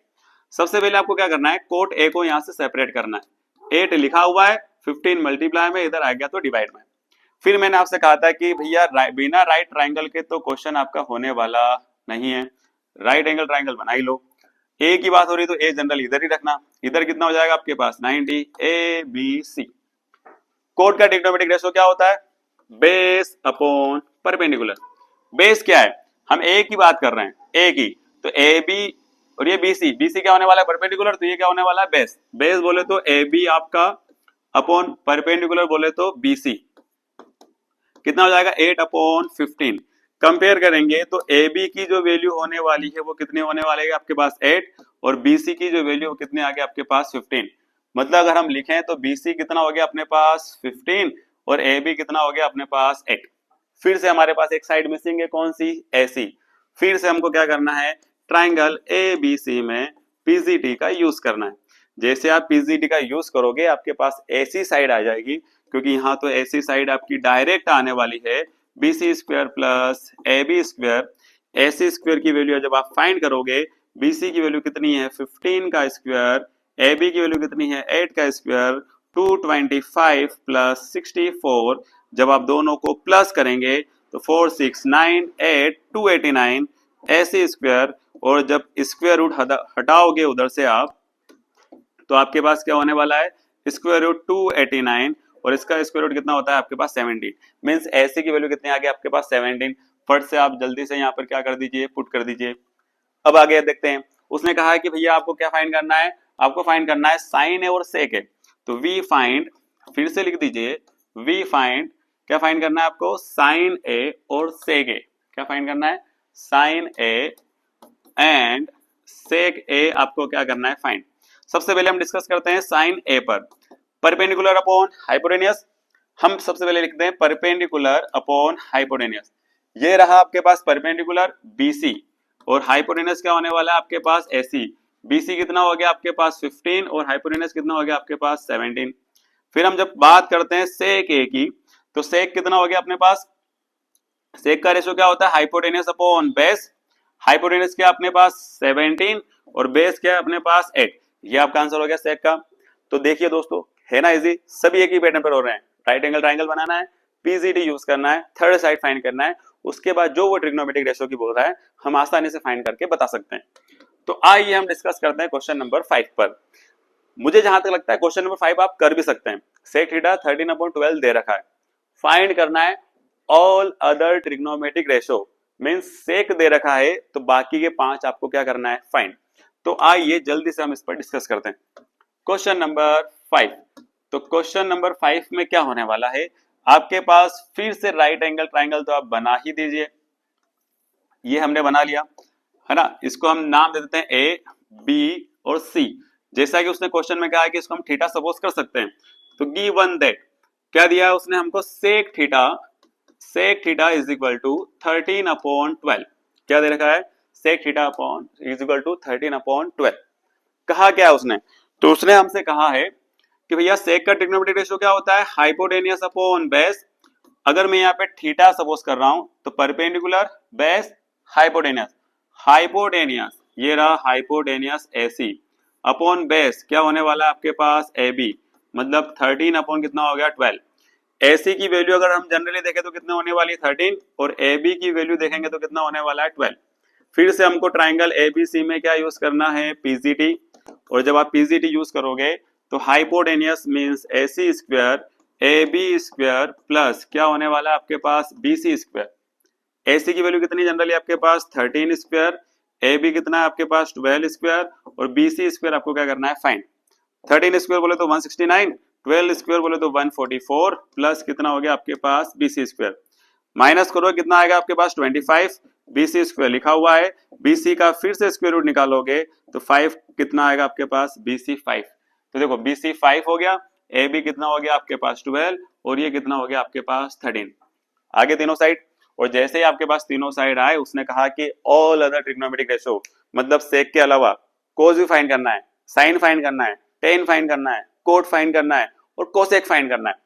सबसे पहले आपको क्या करना है कोट A को यहां से सेपरेट करना है, 8 लिखा हुआ है 15 मल्टीप्लाई में इधर आ गया तो डिवाइड में। फिर मैंने आपसे कहा था कि भैया बिना राइट ट्रायंगल के तो क्वेश्चन आपका होने वाला नहीं है, राइट एंगल ट्रायंगल बना ही लो। A की बात हो रही तो A जनरल इधर ही रखना, इधर कितना हो जाएगा आपके पास 90 ABC। कोट का ट्रिग्नोमेट्रिक रेशियो क्या होता है बेस अपॉन परपेंडिकुलर। बेस क्या है, हम A की बात कर रहे हैं, A की, तो AB और ये BC क्या होने वाला है परपेंडिकुलर, तो ये क्या होने वाला है बेस। बेस बोले तो AB आपका अपॉन परपेंडिकुलर बोले तो BC, कितना हो जाएगा 8/15। कंपेयर करेंगे तो AB की जो वैल्यू होने वाली है वो कितने होने वाले है आपके पास 8 और BC की जो वैल्यू कितने आ गया आपके पास 15। मतलब अगर हम लिखें तो BC कितना हो गया अपने पास 15 और AB कितना हो गया अपने पास 8। फिर से हमारे पास एक साइड मिसिंग है, कौन सी AC। फिर से हमको क्या करना है ट्राइंगल ABC में PGT का यूज करना है। जैसे आप PGT का यूज करोगे आपके पास AC साइड आ जाएगी, क्योंकि यहाँ तो AC साइड आपकी डायरेक्ट आने वाली है BC square plus AB square. AC square की वैल्यू जब आप फाइंड करोगे BC की वैल्यू कितनी है 15 का स्क्वायर, AB की वैल्यू कितनी है 8 का स्क्वायर, 225 प्लस 64। जब आप दोनों को प्लस करेंगे तो 4 6 9 8 289 AC स्क्वायर, और जब स्क्वायर रूट हटाओगे उधर से आप तो आपके पास क्या होने वाला है स्क्वायर रूट 289 और इसका स्क्वायर रूट कितना होता है आपके पास 17। मींस AC की वैल्यू कितनी आ गई आपके पास 17। फट से आप जल्दी से यहाँ पर क्या कर दीजिए पुट कर दीजिए। अब आगे देखते हैं, उसने कहा है कि भैया आपको क्या फाइंड करना है, आपको फाइंड करना है साइन ए और सेक ए। तो वी फाइंड, फिर से लिख दीजिए वी फाइंड, क्या फाइंड करना है आपको साइन ए और सेक ए। क्या फाइंड करना है साइन ए एंड सेक ए, आपको क्या करना है फाइंड। सबसे पहले हम डिस्कस करते हैं साइन ए पर, परपेंडिकुलर अपॉन हाइपोटेनियस। हम सबसे पहले लिखते हैं परपेंडिकुलर अपॉन हाइपोटेनियस। ये रहा आपके पास परपेंडिकुलर BC और हाइपोटेनियस क्या होने वाला है आपके पास AC। BC कितना हो गया आपके पास 15 और हाइपोटेन्यूज कितना हो गया आपके पास 17। फिर हम जब बात करते हैं सेक ए की, तो सेक कितना हो गया अपने पास, सेक का रेशियो क्या होता है हाइपोटेन्यूज अपॉन बेस। हाइपोटेन्यूज क्या अपने पास 17 और बेस क्या है अपने पास 8। ये आपका आंसर हो गया सेक का। तो देखिए दोस्तों, है ना इजी, सभी एक ही पैटर्न पर हो रहे हैं। राइट एंगल ट्राइंगल बनाना है, पीजीडी यूज करना है, थर्ड साइड फाइंड करना है, उसके बाद जो वो ट्रिग्नोमेट्रिक रेशियो की बोल रहा है हम आसानी से फाइंड करके बता सकते हैं। तो आइए हम डिस्कस करते हैं क्वेश्चन नंबर 5 पर। मुझे जहां तक लगता है क्वेश्चन नंबर 5 आप कर भी सकते हैं। सेक थीटा 13/12 दे रखा है, फाइंड करना है all other trigonometric ratio, means sec दे रखा है तो बाकी के 5 आपको क्या करना है फाइंड। तो आइए जल्दी से हम इस पर डिस्कस करते हैं। Question number 5। तो क्वेश्चन नंबर 5 में क्या होने वाला है, आपके पास फिर से राइट एंगल ट्राइंगल तो आप बना ही दीजिए। ये हमने बना लिया है ना, इसको हम नाम दे देते हैं ए, बी और सी। जैसा कि उसने क्वेश्चन में कहा है कि इसको हम थीटा सपोज कर सकते हैं। तो गिवन दैट क्या दिया है उसने हमको, sec theta is equal to 13/12। क्या दे रखा है, sec theta upon is equal to 13/12। कहा क्या है उसने, तो उसने हमसे कहा है कि भैया सेक का ट्रिग्नोमेट्रिक रेशियो क्या होता है हाइपोटेनियस अपॉन बेस। अगर मैं यहाँ पे थीटा सपोज कर रहा हूं तो परपेंडिकुलर बेस हाइपोटेनियस ये रहा हाइपोटेनियस AC अपॉन बेस क्या होने वाला है आपके पास AB, मतलब 13 अपॉन कितना हो गया 12। AC की वैल्यू अगर हम जनरली देखें तो कितना होने वाली है 13 और AB की वैल्यू देखेंगे तो कितना होने वाला है 12। फिर से हमको ट्राइंगल ABC में क्या यूज करना है PGT, और जब आप PGT यूज करोगे तो hypotenuse means AC square AB square plus क्या होने वाला है आपके पास BC स्क्वायर। AC की वैल्यू कितनी जनरली आपके पास 13 स्क्वायर, AB कितना है आपके पास 12 स्क्वायर और BC स्क्वायर आपको क्या करना है फाइंड। 13 स्क्वायर बोले तो 169, 12 स्क्वायर बोले तो 144 प्लस कितना हो गया आपके पास BC स्क्वायर। माइनस करो कितना आएगा आपके पास 25, BC स्क्वायर लिखा हुआ है, BC का फिर से स्क्वायर रूट निकालोगे तो 5 कितना आएगा आपके पास BC 5। तो देखो BC 5 हो गया, AB कितना हो गया आपके पास 12 और ये कितना हो गया आपके पास 13। आगे तीनों साइड, और जैसे ही आपके पास तीनों साइड आए उसने कहा कि ऑल अदर ट्रिग्नोमेट्रिक रेशियो, मतलब सेक के अलावा कोस भी फाइंड करना है, साइन फाइंड करना है, टेन फाइंड करना है, कोट फाइंड करना है और कोसेक फाइंड करना है।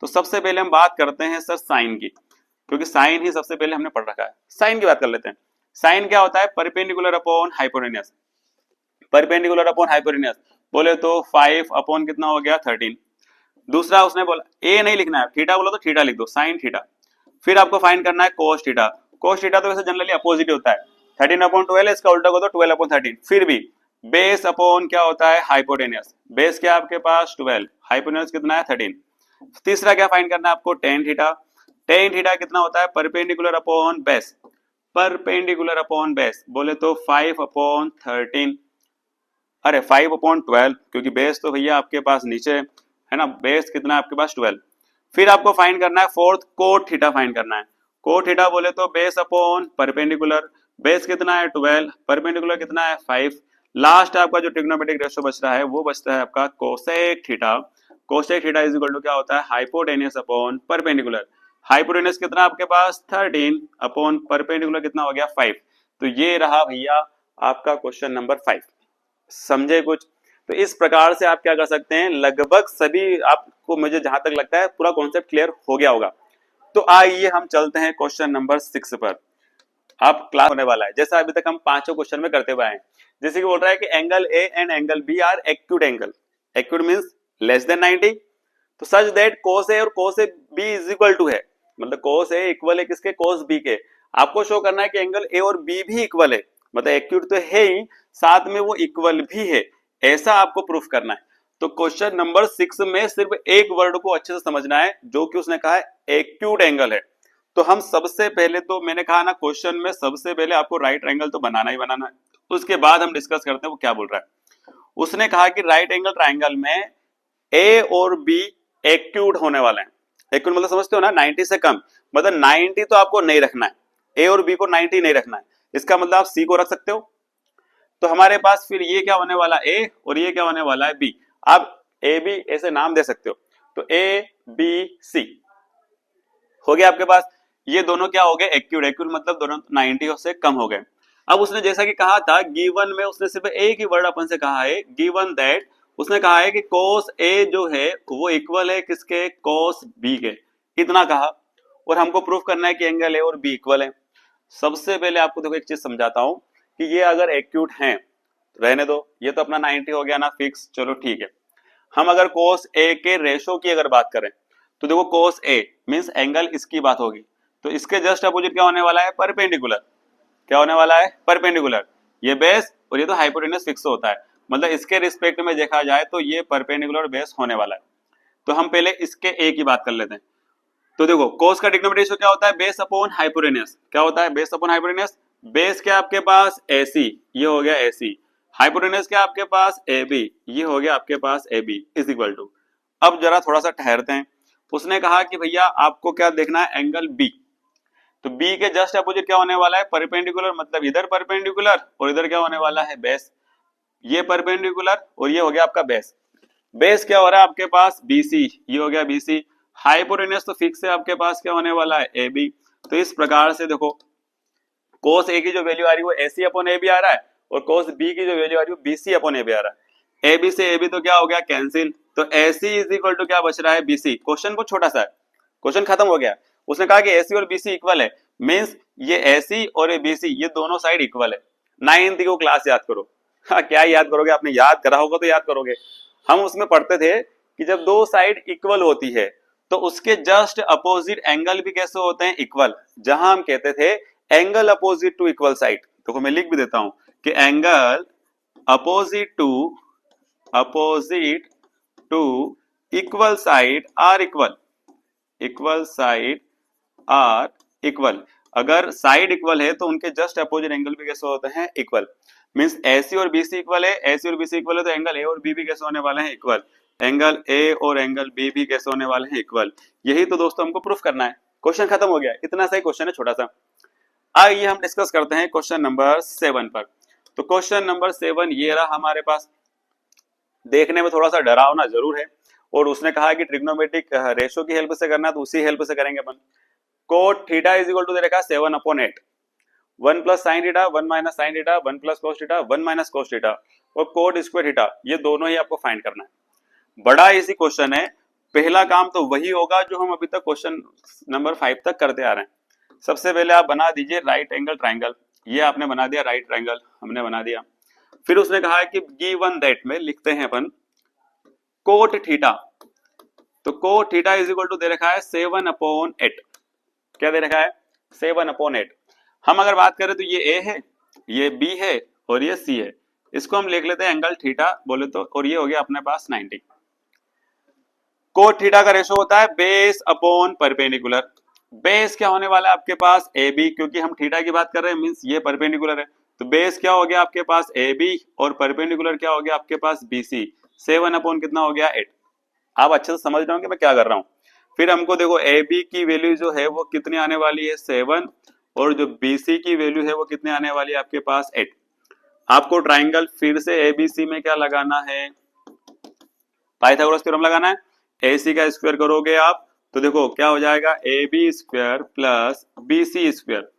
तो सबसे पहले हम बात करते हैं सर साइन की, क्योंकि साइन ही सबसे पहले हमने पढ़ रखा है। साइन की बात कर लेते हैं। साइन क्या होता है perpendicular upon hypotenuse. Perpendicular upon hypotenuse बोले तो 5 अपॉन कितना हो गया 13। दूसरा उसने बोला ए नहीं लिखना है, थीटा बोला तो थीटा लिख दो साइन थीटा। फिर आपको फाइंड करना है कोस थीटा। कोस थीटा तो वैसे जनरली अपोजिट होता है, 13/12 इसका उल्टा को तो 12/13। फिर भी बेस अपॉन क्या होता है हाइपोटेन्यूज, बेस क्या आपके पास 12, हाइपोटेन्यूज कितना है 13। तीसरा क्या फाइंड करना है आपको टेन थीटा। टेन थीटा कितना होता है perpendicular upon base, perpendicular upon base बोले तो 5/13, अरे 5/12 क्योंकि बेस तो भैया आपके पास नीचे है ना, बेस कितना है आपके पास 12। फिर आपको फाइंड करना है फोर्थ कोट थीटा फाइंड करना है। कोट थीटा बोले तो बेस अपॉन परपेंडिकुलर, बेस कितना है 12, परपेंडिकुलर कितना है 5। लास्ट आपका जो ट्रिग्नोमेट्रिक रेशियो बच रहा है वो बचता है आपका cosec theta. Cosec theta is equal to क्या होता है हाइपोटेन्यूज अपॉन परपेंडिकुलर। हाइपोटेन्यूज कितना आपके पास 13 अपॉन परपेंडिकुलर कितना हो गया 5। तो ये रहा भैया आपका क्वेश्चन नंबर 5। समझे कुछ? तो इस प्रकार से आप क्या कर सकते हैं, लगभग सभी आपको मुझे जहां तक लगता है पूरा कॉन्सेप्ट क्लियर हो गया होगा। तो आइए हम चलते हैं क्वेश्चन नंबर 6 पर। आप क्लास होने वाला है जैसा अभी तक हम पांचों क्वेश्चन में करते हुए आए, जैसे कि बोल रहा है कि angle A and angle B are acute angle. Acute means less than 90। तो सच दैट कोस ए और cos A B is equal to है, मतलब कोस ए इक्वल है किसके, कोस बी के। आपको शो करना है कि एंगल ए और बी भी इक्वल है, मतलब एक्यूट तो है ही साथ में वो इक्वल भी है, ऐसा आपको प्रूफ करना है। तो क्वेश्चन नंबर 6 में सिर्फ एक वर्ड को अच्छे से समझना है जो कि उसने कहा है एक्यूट एंगल है। तो हम सबसे पहले तो मैंने कहा ना क्वेश्चन में सबसे पहले आपको राइट एंगल तो बनाना ही बनाना है, उसके बाद हम डिस्कस करते हैं वो क्या बोल रहा है। उसने कहा कि राइट एंगल ट्राइंगल में ए और बी एक्यूट होने वाले हैं। एक्यूट मतलब समझते हो ना 90 से कम, मतलब 90 तो आपको नहीं रखना है, ए और बी को 90 नहीं रखना है। इसका मतलब आप सी को रख सकते हो। तो हमारे पास फिर ये क्या होने वाला ए और ये क्या होने वाला है बी। आप ए बी ऐसे नाम दे सकते हो। तो ए बी सी हो गया आपके पास। ये दोनों क्या हो गए एक्यूट, एक्यूट मतलब दोनों 90 से कम हो गए। अब उसने जैसा कि कहा था गिवन में, उसने सिर्फ एक ही वर्ड अपन से कहा है, गिवन दैट, उसने कहा है कि cos A जो है वो इक्वल है किसके, cos B के, इतना कहा। और हमको प्रूफ करना है कि एंगल A और B इक्वल है। सबसे पहले आपको देखो एक चीज समझाता हूं कि ये अगर एक्यूट हैं, रहने दो, ये तो अपना 90 हो गया ना फिक्स, चलो ठीक है। हम अगर cos A के रेशो की अगर बात करें तो देखो cos A मींस एंगल इसकी बात होगी, तो इसके जस्ट अपोजिट क्या होने वाला है, परपेंडिकुलर। क्या होने वाला है, परपेंडिकुलर। ये बेस और ये तो हाइपोटेन्यूस फिक्स होता है, मतलब इसके रिस्पेक्ट में देखा जाए तो ये परपेंडिकुलर बेस होने वाला है। तो हम पहले इसके A की बात कर लेते हैं। तो देखो cos का डिग्नोमिनेटर रेशियो क्या होता है, बेस अपॉन हाइपोटेन्यूस। क्या होता है, बेस अपॉन हाइपोटेन्यूस। बेस क्या आपके पास AC, ये हो गया AC। हाइपोटेन्यूस क्या आपके पास AB, ये हो गया आपके पास AB इज इक्वल टू। अब जरा थोड़ा सा ठहरते हैं। उसने कहा कि भैया आपको क्या देखना है, एंगल B। तो B के जस्ट अपोजिट क्या होने वाला है, परपेंडिकुलर, मतलब इधर परपेंडिकुलर और इधर क्या होने वाला है, बेस। ये परपेंडिकुलर और ये हो गया आपका बेस। बेस क्या हो रहा है आपके पास, BC, ये हो गया BC। हाइपोटेन्यूस तो फिक्स है आपके पास, क्या होने वाला है, AB। तो इस प्रकार से देखो cos A की जो वैल्यू आ रही है वो AC अपॉन AB आ रहा है, और cos B की जो वैल्यू आ रही है वो BC अपॉन AB आ रहा है। AB से AB तो क्या हो गया, कैंसिल। तो AC इज इक्वल टू क्या बच रहा है, BC। क्वेश्चन बहुत छोटा सा है, क्वेश्चन खत्म हो गया। उसने कहा कि AC और BC इक्वल है, मींस ये AC और ये BC ये दोनों साइड इक्वल है। 9th को क्लास याद करो। हाँ, क्या याद करोगे, आपने याद करा होगा तो याद करोगे। हम उसमें पढ़ते थे कि जब दो साइड इक्वल होती है तो उसके जस्ट अपोजिट एंगल भी कैसे होते हैं, इक्वल। जहां हम कहते थे angle opposite to equal side, देखो मैं लिख भी देता हूं कि angle opposite to equal side are equal, equal side are equal. अगर साइड इक्वल है तो उनके जस्ट अपोजिट एंगल भी कैसे होते हैं, इक्वल। मींस AC और BC इक्वल है, AC और BC इक्वल है तो एंगल A और B भी कैसे होने वाले हैं, इक्वल। एंगल A और एंगल B भी कैसे होने वाले हैं, इक्वल। यही तो दोस्तों हमको प्रूफ करना है। क्वेश्चन खत्म हो गया, इतना सा ही क्वेश्चन है, छोटा सा। आइए हम डिस्कस करते हैं क्वेश्चन नंबर 7 पर। तो क्वेश्चन नंबर 7 ये रहा हमारे पास। देखने में थोड़ा सा डरावना जरूर है, और उसने कहा कि ट्रिग्नोमेट्रिक रेशो की हेल्प से करना है, तो उसी हेल्प से करेंगे अपन। Cot theta is equal to दे रखा है 7/8, 1 plus sine theta, 1 minus sine theta, 1 plus cos theta, 1 minus cos theta, और कोट स्क्वायर थीटा, ये दोनों ही आपको फाइंड करना है। बड़ा इजी क्वेश्चन है। पहला काम तो वही होगा जो हम अभी तक क्वेश्चन नंबर 5 तक करते आ रहे हैं। सबसे पहले आप बना दीजिए राइट एंगल ट्राइंगल। ये आपने बना दिया, राइट ट्राइंगल हमने बना दिया। फिर उसने कहा है कि गिवन दैट में लिखते हैं अपन कोट थीटा। तो cot theta is equal to दे रखा है 7/8। क्या दे रखा है, 7/8। हम अगर बात करें तो ये A है, ये B है और ये C है। इसको हम लिख लेते हैं एंगल थीटा बोले तो, और ये हो गया अपने पास 90। कोट थीटा का रेशो होता है बेस अपॉन परपेंडिकुलर। बेस क्या होने वाला है आपके पास, AB, क्योंकि हम थीटा की बात कर रहे हैं, मींस ये परपेंडिकुलर है। तो बेस क्या हो गया आपके पास, AB, और परपेंडिकुलर क्या हो गया आपके पास, BC। 7 अपॉन कितना हो गया, 8। आप अच्छे से समझ रहे हो कि मैं क्या कर रहा हूं। फिर हमको देखो AB की वैल्यू जो है वो कितनी आने वाली है, 7, और जो BC की वैल्यू है वो कितने आने वाली है आपके पास, 8। आपको ट्राइंगल फिर से ABC में क्या लगाना है, पाइथागोरस थ्योरम लगाना है। AC का स्क्वायर करोगे आप तो देखो क्या हो जाएगा, AB square plus BC square.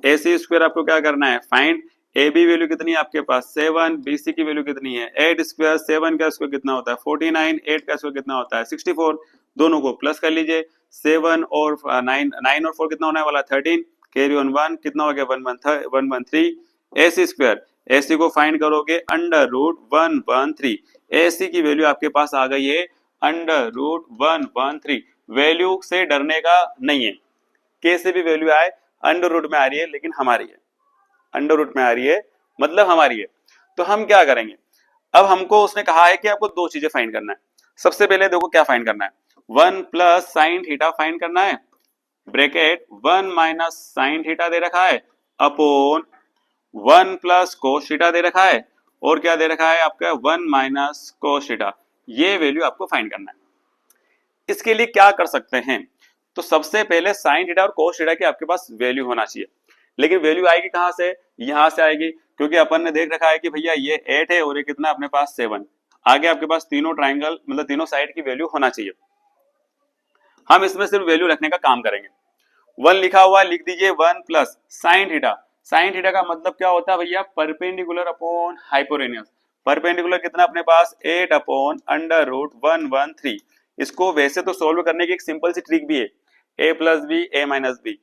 AC square आपको क्या करना है, फाइंड। AB वैल्यू कितनी है आपके पास, 7, BC की वैल्यू कितनी है, 8 स्क्वायर। 7 का स्क्वायर कितना होता है, 49, 8 का स्क्वायर कितना होता है, 64। दोनों को प्लस कर लीजिए। 7 और 9 और 4 कितना होने वाला, 13। कैरी ऑन 1 कितना हो गया, 113। AC स्क्वायर, AC को फाइंड करोगे अंडर रूट 113। AC की वैल्यू आपके पास आ गई है अंडर रूट 113। वैल्यू से डरने का नहीं है, कैसे भी वैल्यू आए अंडर रूट में आ रही है, लेकिन हमारी है, अंडर रूट में आ रही है मतलब हमारी है। तो हम क्या करेंगे, अब हमको उसने कहा है कि आपको दो चीजें फाइंड करना है। सबसे पहले देखो क्या फाइंड करना है, 1 प्लस साइन थीटा फाइंड करना है, ब्रैकेट 1 माइनस साइन थीटा दे रखा है अपॉन 1 प्लस कोस थीटा दे रखा है, और क्या दे रखा है आपका 1 माइनस कोस थीटा। ये वैल्यू आपको फाइंड करना है। इसके लिए क्या कर सकते हैं, तो सबसे पहले साइन थीटा और कोस थीटा की आपके पास वैल्यू होना चाहिए। लेकिन वैल्यू आएगी कहां से, यहां से आएगी, क्योंकि अपन ने देख रखा है कि भैया ये 8 है और ये कितना अपने पास 7। आगे आपके पास तीनों ट्राइंगल मतलब तीनों साइड की वैल्यू होना चाहिए। हम इसमें सिर्फ वैल्यू रखने का काम करेंगे। 1 लिखा हुआ लिख दीजिए, 1 plus sine theta. Sine theta का मतलब क्या होता है भैया, परपेंडिकुलर अपॉन हाइपोटेन्यूज। परपेंडिकुलर कितना अपने पास 8 अपॉन अंडर रूट 113। इसको वैसे तो सोल्व करने की एक सिंपल सी ट्रिक भी है, a plus B A minus B,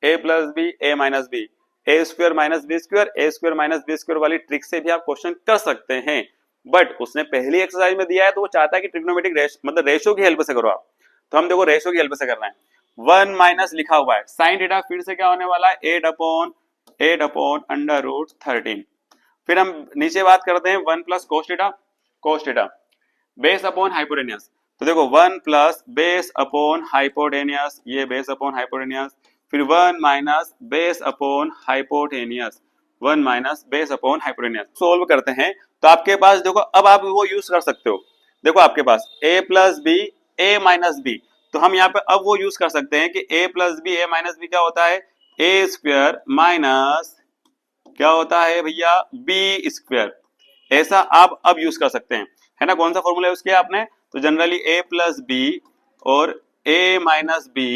A plus B A minus B, A square minus B square, A square minus B square वाली ट्रिक से भी आप क्वेश्चन कर सकते हैं। बट उसने पहली एक्सरसाइज में दिया है तो वो चाहता है कि ट्रिग्नोमेट्रिक मतलब रेशियो की हेल्प से करो आप, तो हम देखो रेशियो की हेल्प से कर रहे हैं। 1 माइनस लिखा हुआ है, साइन थीटा फिर से क्या होने वाला है 8 अपॉन अंडर रूट 13। फिर हम नीचे बात करते हैं 1 plus cos theta base upon hypotenuse. तो देखो 1 प्लस बेस अपॉन हाइपोटेन्यूज, ये बेस अपॉन हाइपोटेन्यूज, फिर 1 minus base upon hypotenuse, 1 minus base upon hypotenuse. Solve करते हैं तो आपके पास देखो अब आप वो यूज कर सकते हो, देखो आपके पास a plus B A minus B, तो हम यहाँ पे अब वो यूज कर सकते हैं कि a plus B A minus B क्या होता है, ए स्क्वायर माइनस क्या होता है भैया बी स्क्वायर। ऐसा आप अब यूज कर सकते हैं, है ना। कौन सा फॉर्मूला यूज किया आपने, तो जनरली a प्लस बी और a minus B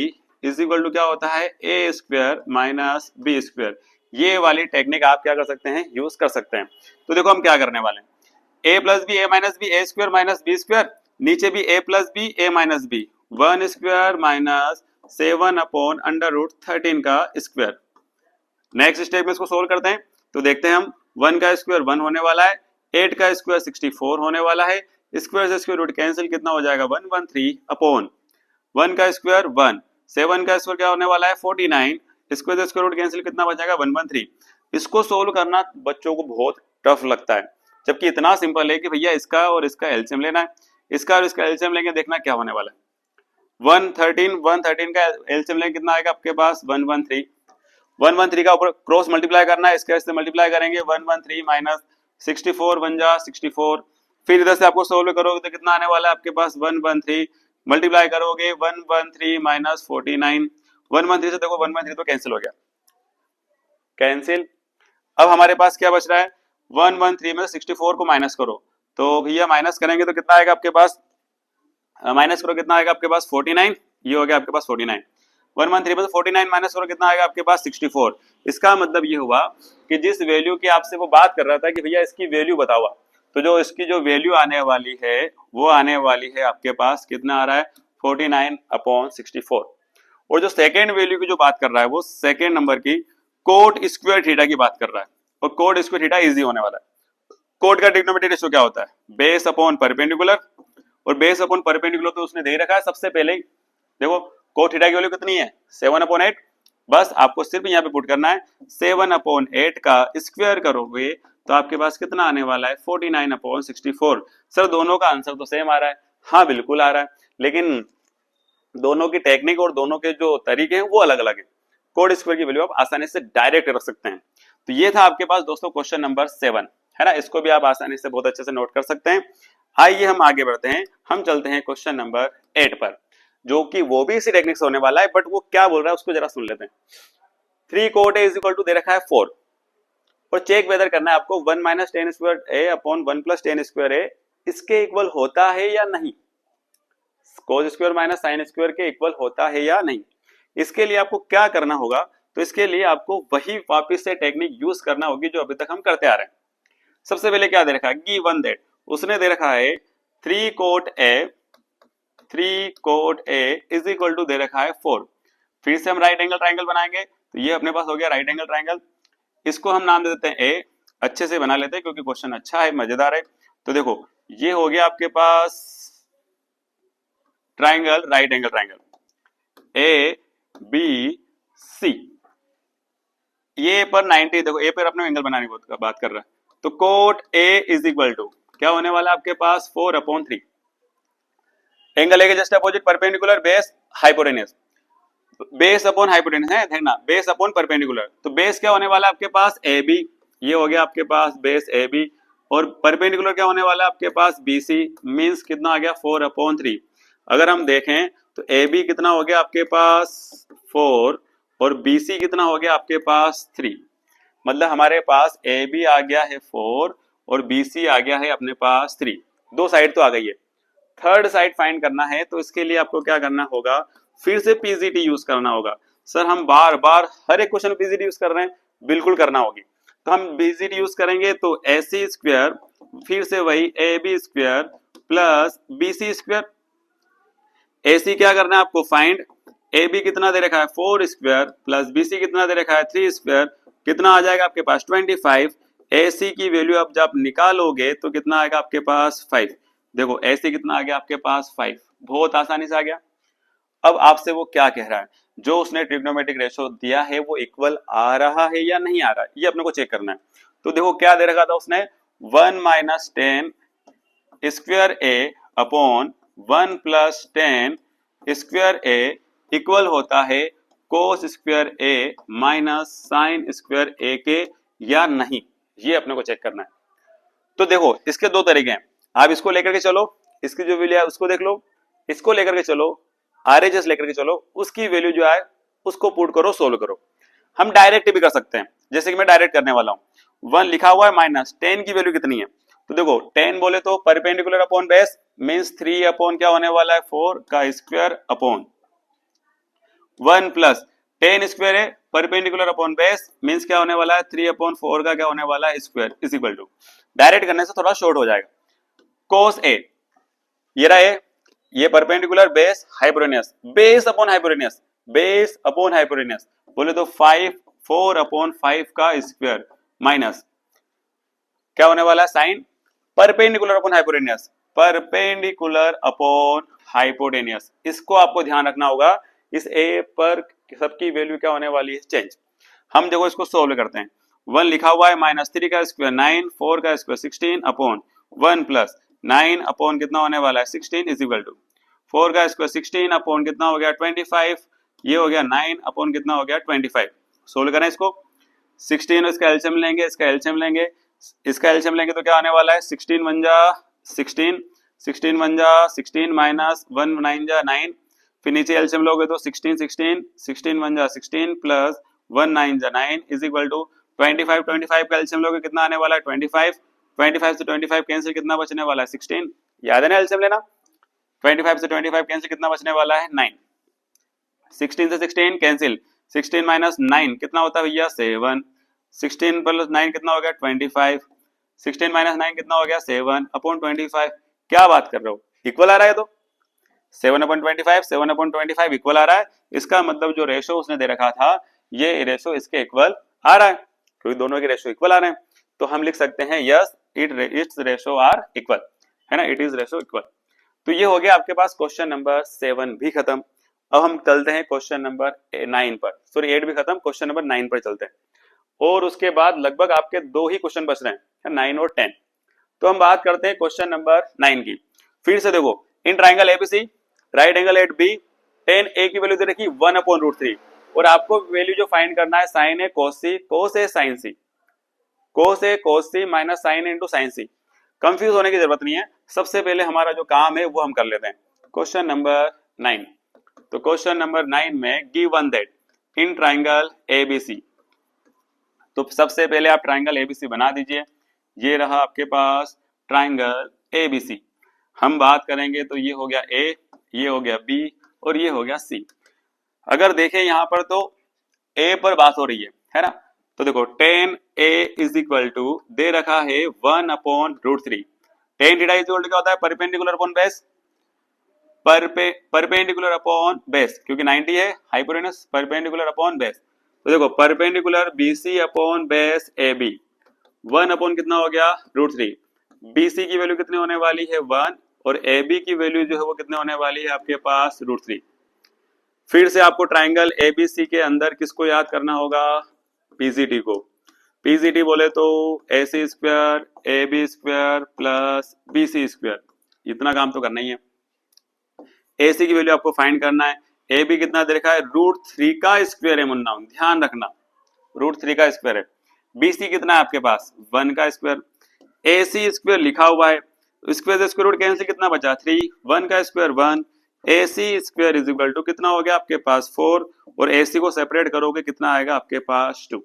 is equal to क्या होता है A square minus B square. ये वाली टेक्निक आप क्या कर सकते हैं, यूज कर सकते हैं। तो देखो हम क्या करने वाले हैं, a plus B A minus B, A square minus B square, नीचे भी a plus B A minus B, 1 square minus 7 upon under root 13 का स्क्वायर। नेक्स्ट स्टेप में इसको सोल्व करते हैं तो देखते हैं हम 1 का स्क्वायर 1 होने वाला है, 8 का स्क्वायर 64 होने वाला है, स्क्वायर से स्क्वायर रूट कैंसिल कितना हो जाएगा 113 अपॉन 1 का स्क्वायर 1, 7 का स्क्वायर क्या होने वाला है 49, स्क्वायर से स्क्वायर रूट कैंसिल कितना बचेगा 113। इसको सोल्व करना बच्चों को बहुत टफ लगता है, जबकि इतना सिंपल है कि भैया इसका और इसका एलसीएम लेना है, इसका और इसका एलसीएम लेंगे, देखना क्या होने वाला है। 113 का एलसीएम लेंगे कितना आएगा आपके पास 113, 113 का ऊपर क्रॉस मल्टीप्लाई करना है, इसके से मल्टीप्लाई करेंगे 113 माइनस 64 बन जा 64, फिर इधर से आपको सोल्व करोगे तो कितना आने वाला है आपके पास 113 मल्टीप्लाई करोगे 113 माइनस 49, 113 से देखो 113 तो कैंसिल हो गया, कैंसिल। अब हमारे पास क्या बच रहा है 113 में 64 को माइनस करो, तो भैया माइनस करेंगे तो कितना आएगा आपके पास, माइनस करो कितना आएगा आपके पास 49, ये हो गया आपके पास 49, 113 में से 49 माइनस करो कितना आएगा आपके पास 64। इसका मतलब ये हुआ कि जिस वैल्यू की आपसे वो बात कर रहा था कि भैया इसकी वैल्यू बताओ, तो जो इसकी जो वैल्यू आने वाली है वो आने वाली है आपके पास कितना आ रहा है 49 अपॉन 64। और जो सेकेंड वैल्यू की जो बात कर रहा है वो सेकेंड नंबर की कोट स्क्वायर थीटा की बात कर रहा है, और कोट स्क्वायर थीटा इजी होने वाला है। कोट का ट्रिग्नोमेट्रिक रेशियो क्या होता है, बेस अपॉन परपेंडिकुलर, और बेस अपॉन परपेंडिकुलर तो उसने दे रखा है सबसे पहले ही, देखो कोट थीटा की वैल्यू कितनी है 7/8, बस आपको सिर्फ यहाँ पे पुट करना है 7/8 का स्क्वायर करोगे तो आपके पास कितना आने वाला है 49/64। सर दोनों का आंसर तो सेम आ रहा है, हाँ बिल्कुल आ रहा है, लेकिन दोनों की टेक्निक और दोनों के जो तरीके हैं वो अलग अलग है। कोड स्क्वायर की वैल्यू आप आसानी से डायरेक्ट रख सकते हैं। तो ये था आपके पास दोस्तों क्वेश्चन नंबर 7, है ना, इसको भी आप आसानी से बहुत अच्छे से नोट कर सकते हैं। आइए हम आगे बढ़ते हैं, हम चलते हैं क्वेश्चन नंबर 8 पर, जो कि वो भी इसी टेक्निक से होने वाला है, बट वो क्या बोल रहा है उसको जरा सुन लेते हैं। 3 cot A is equal to दे रखा है 4, और चेक वेदर करना है आपको 1 माइनस टेन स्क्वायर ए अपॉन 1 प्लस टेन स्क्वायर ए इसके इक्वल होता है या नहीं, cos square minus sine square के इक्वल होता है या नहीं। इसके लिए आपको क्या करना होगा, तो इसके लिए आपको वही वापस से टेक्निक यूज करना होगी जो अभी तक हम करते आ रहे हैं। सबसे पहले क्या दे रखा है, गिवन दैट, उसने दे रखा है 3 cot A is equal to दे रखा है 4। फिर से हम राइट एंगल ट्राइंगल बनाएंगे, तो ये अपने पास हो गया राइट एंगल ट्राइंगल, इसको हम नाम दे देते हैं ए, अच्छे से बना लेते हैं क्योंकि क्वेश्चन अच्छा है मजेदार है। तो देखो ये हो गया आपके पास triangle, right angle triangle A B C, ये पर 90, देखो ए पर अपने एंगल बनाने की बात कर रहा है, तो cot A is equal to क्या होने वाला है आपके पास 4/3, एंगल ए के just opposite perpendicular base hypotenuse, base upon hypotenuse है, देखना बेस अपॉन परपेंडिकुलर, तो बेस क्या होने वाला है आपके पास ए बी, ये हो गया आपके पास बेस ए बी, और परपेंडिकुलर क्या होने वाला है आपके पास बी सी, मीन्स कितना आ गया 4/3। अगर हम देखें तो ए बी कितना हो गया आपके पास 4 और बी सी कितना हो गया आपके पास 3, मतलब हमारे पास ए बी आ गया है 4 और बी सी आ गया है अपने पास 3, दो साइड तो आ गई है। थर्ड साइड फाइंड करना है तो इसके लिए आपको क्या करना होगा, फिर से पीजीटी यूज करना होगा। सर हम बार बार हर एक क्वेश्चन पीजीटी यूज कर रहे हैं, बिल्कुल करना होगी। तो हम बीसीडी यूज करेंगे तो AC स्क्वायर फिर से वही AB square plus BC square. AC क्या करना है आपको फाइंड, AB कितना दे रखा है 4 स्क्वायर प्लस BC कितना दे रखा है 3 स्क्वायर, कितना आ जाएगा आपके पास 25। AC की वैल्यू अब जब निकालोगे तो कितना आएगा आपके पास 5। देखो AC कितना आ गया आपके पास 5, बहुत आसानी से आ गया। अब आपसे वो क्या कह रहा है, जो उसने ट्रिग्नोमेट्रिक रेशो दिया है वो इक्वल आ रहा है या नहीं आ रहा है, ये अपने को चेक करना है। तो देखो क्या दे रखा था उसने, 1 माइनस 10 स्क्वायर ए अपॉन 1 प्लस 10 स्क्वायर ए इक्वल होता है कोस स्क्वायर ए माइनस साइन स्क्वायर ए के या नहीं, ये अपने को चेक करना है। तो देखो इसके दो तरीके हैं, आप इसको लेकर के चलो, इसकी जो वैल्यू है उसको देख लो, इसको लेकर के चलो, RHS लेकर के चलो, उसकी वैल्यू जो है उसको पुट करो, सोल्व करो। हम डायरेक्ट भी कर सकते हैं, जैसे कि मैं डायरेक्ट करने वाला हूं। 1 लिखा हुआ है माइनस 10 की वैल्यू कितनी है, तो देखो 10 बोले तो perpendicular upon base means 3 upon क्या होने वाला है 4 का स्क्वायर अपॉन 1 प्लस 10 स्क्वायर है परपेंडिकुलर अपॉन बेस मींस क्या होने वाला है 3 अपॉन 4 का क्या होने वाला है square is equal to, direct करने से थोड़ा शॉर्ट हो जाएगा, कोस ए, ये रहा ए, ये perpendicular base hypotenuse, base upon hypotenuse, base upon hypotenuse बोले तो 4 अपॉन 5 का स्क्वायर माइनस क्या होने वाला है sine perpendicular upon hypotenuse, perpendicular upon hypotenuse. इसको आपको ध्यान रखना होगा, इस ए पर सबकी वैल्यू क्या होने वाली है चेंज। हम देखो इसको सोल्व करते हैं, 1 लिखा हुआ है माइनस 3 का स्क्वायर 9, 4 का स्क्वायर 16 अपॉन 1 प्लस 9 अपॉन कितना होने वाला है 16 इज इक्वल टू 4 का स्क्वायर 16 अपॉन कितना हो गया 25, ये हो गया 9 अपॉन कितना हो गया 25। सोल्व करें इसको, 16 इसका एलसीएम लेंगे, इसका एलसीएम लेंगे, इसका एलसीएम लेंगे तो क्या आने वाला है 16 1 जा 16, 16 1 जा 16 माइनस 1 9 जा 9, फिर नीचे एलसीएम लोगे तो 16 16, 16 1 जा 16 प्लस 1 9 जा 9 इज इक्वल टू 25, 25 का एलसीएम लोगे कितना आने वाला है 25, 25 से 25 कैंसिल कितना बचने वाला है 16, याद है ना एलसीएम लेना, 25 से 25 कैंसिल कितना बचने वाला है 9, 16 से 16 कैंसिल, 16 माइनस 9 कितना होता है भैया 7, 16 प्लस 9 कितना हो गया 25, 16 माइनस 9 कितना हो गया 7 अपॉन 25, क्या बात कर रहे हो इक्वल आ रहा है, तो 7 अपॉन 25, 7 अपॉन 25 इक्वल आ रहा है, इसका मतलब जो रेशो उसने दे रखा था ये रेशो इसके इक्वल आ रहा है, क्योंकि दोनों के रेशो इक्वल आ रहे हैं, तो हम लिख सकते हैं yes it's ratio are equal, है ना, इट इज रेशो इक्वल। तो ये हो गया आपके पास क्वेश्चन नंबर 7 भी खत्म। अब हम चलते हैं क्वेश्चन नंबर 9 पर, सॉरी 8 भी खत्म, क्वेश्चन नंबर 9 पर चलते हैं, और उसके बाद लगभग आपके 2 ही क्वेश्चन बच रहे हैं 9 और 10। तो हम बात करते हैं क्वेश्चन नंबर 9 की। फिर से देखो, in triangle ABC right angle at B, tan A की वैल्यू दे रखी 1/√3 और आपको वैल्यू जो फाइंड करना है साइन ए कोस सी, कोस ए साइन सी, कोस ए कोस सी माइनस साइन इंटू साइन सी। कंफ्यूज होने की जरूरत नहीं है, सबसे पहले हमारा जो काम है वो हम कर लेते हैं। क्वेश्चन नंबर 9, तो क्वेश्चन नंबर 9 में given that in triangle ABC, तो सबसे पहले आप ट्राइंगल एबीसी बना दीजिए, ये रहा आपके पास ट्राइंगल एबीसी। हम बात करेंगे तो ये हो गया ए, ये हो गया बी और ये हो गया सी। अगर देखें यहाँ पर तो ए पर बात हो रही है ना, तो देखो tan a is equal to दे रखा है 1/√3, tan theta is equal to क्या होता है perpendicular upon base, perpendicular upon base, क्योंकि 90 है हाइपोटेन्यूस, परपेंडिकुलर अपॉन बेस। तो देखो perpendicular BC upon base AB 1 upon कितना हो गया √3, BC की वैल्यू कितनी होने वाली है 1 और AB की वैल्यू जो है वो कितने होने वाली है आपके पास √3। फिर से आपको ट्राइंगल ABC के अंदर किसको याद करना होगा, PCT को। PCT बोले तो AC square AB square plus BC square, इतना काम तो करना ही है। AC की वैल्यू आपको फाइंड करना है, AB कितना दे रखा है √3 का स्क्वायर है मुन्ना, ध्यान रखना √3 का स्क्वायर है। BC कितना है आपके पास 1 का स्क्वायर, AC स्क्वायर लिखा हुआ है, स्क्वायर से स्क्वायर रूट कैंसिल कितना बचा 3, 1 का square 1, AC square is equal to कितना हो गया आपके पास 4 और AC को सेपरेट करोगे कितना आएगा आपके पास 2।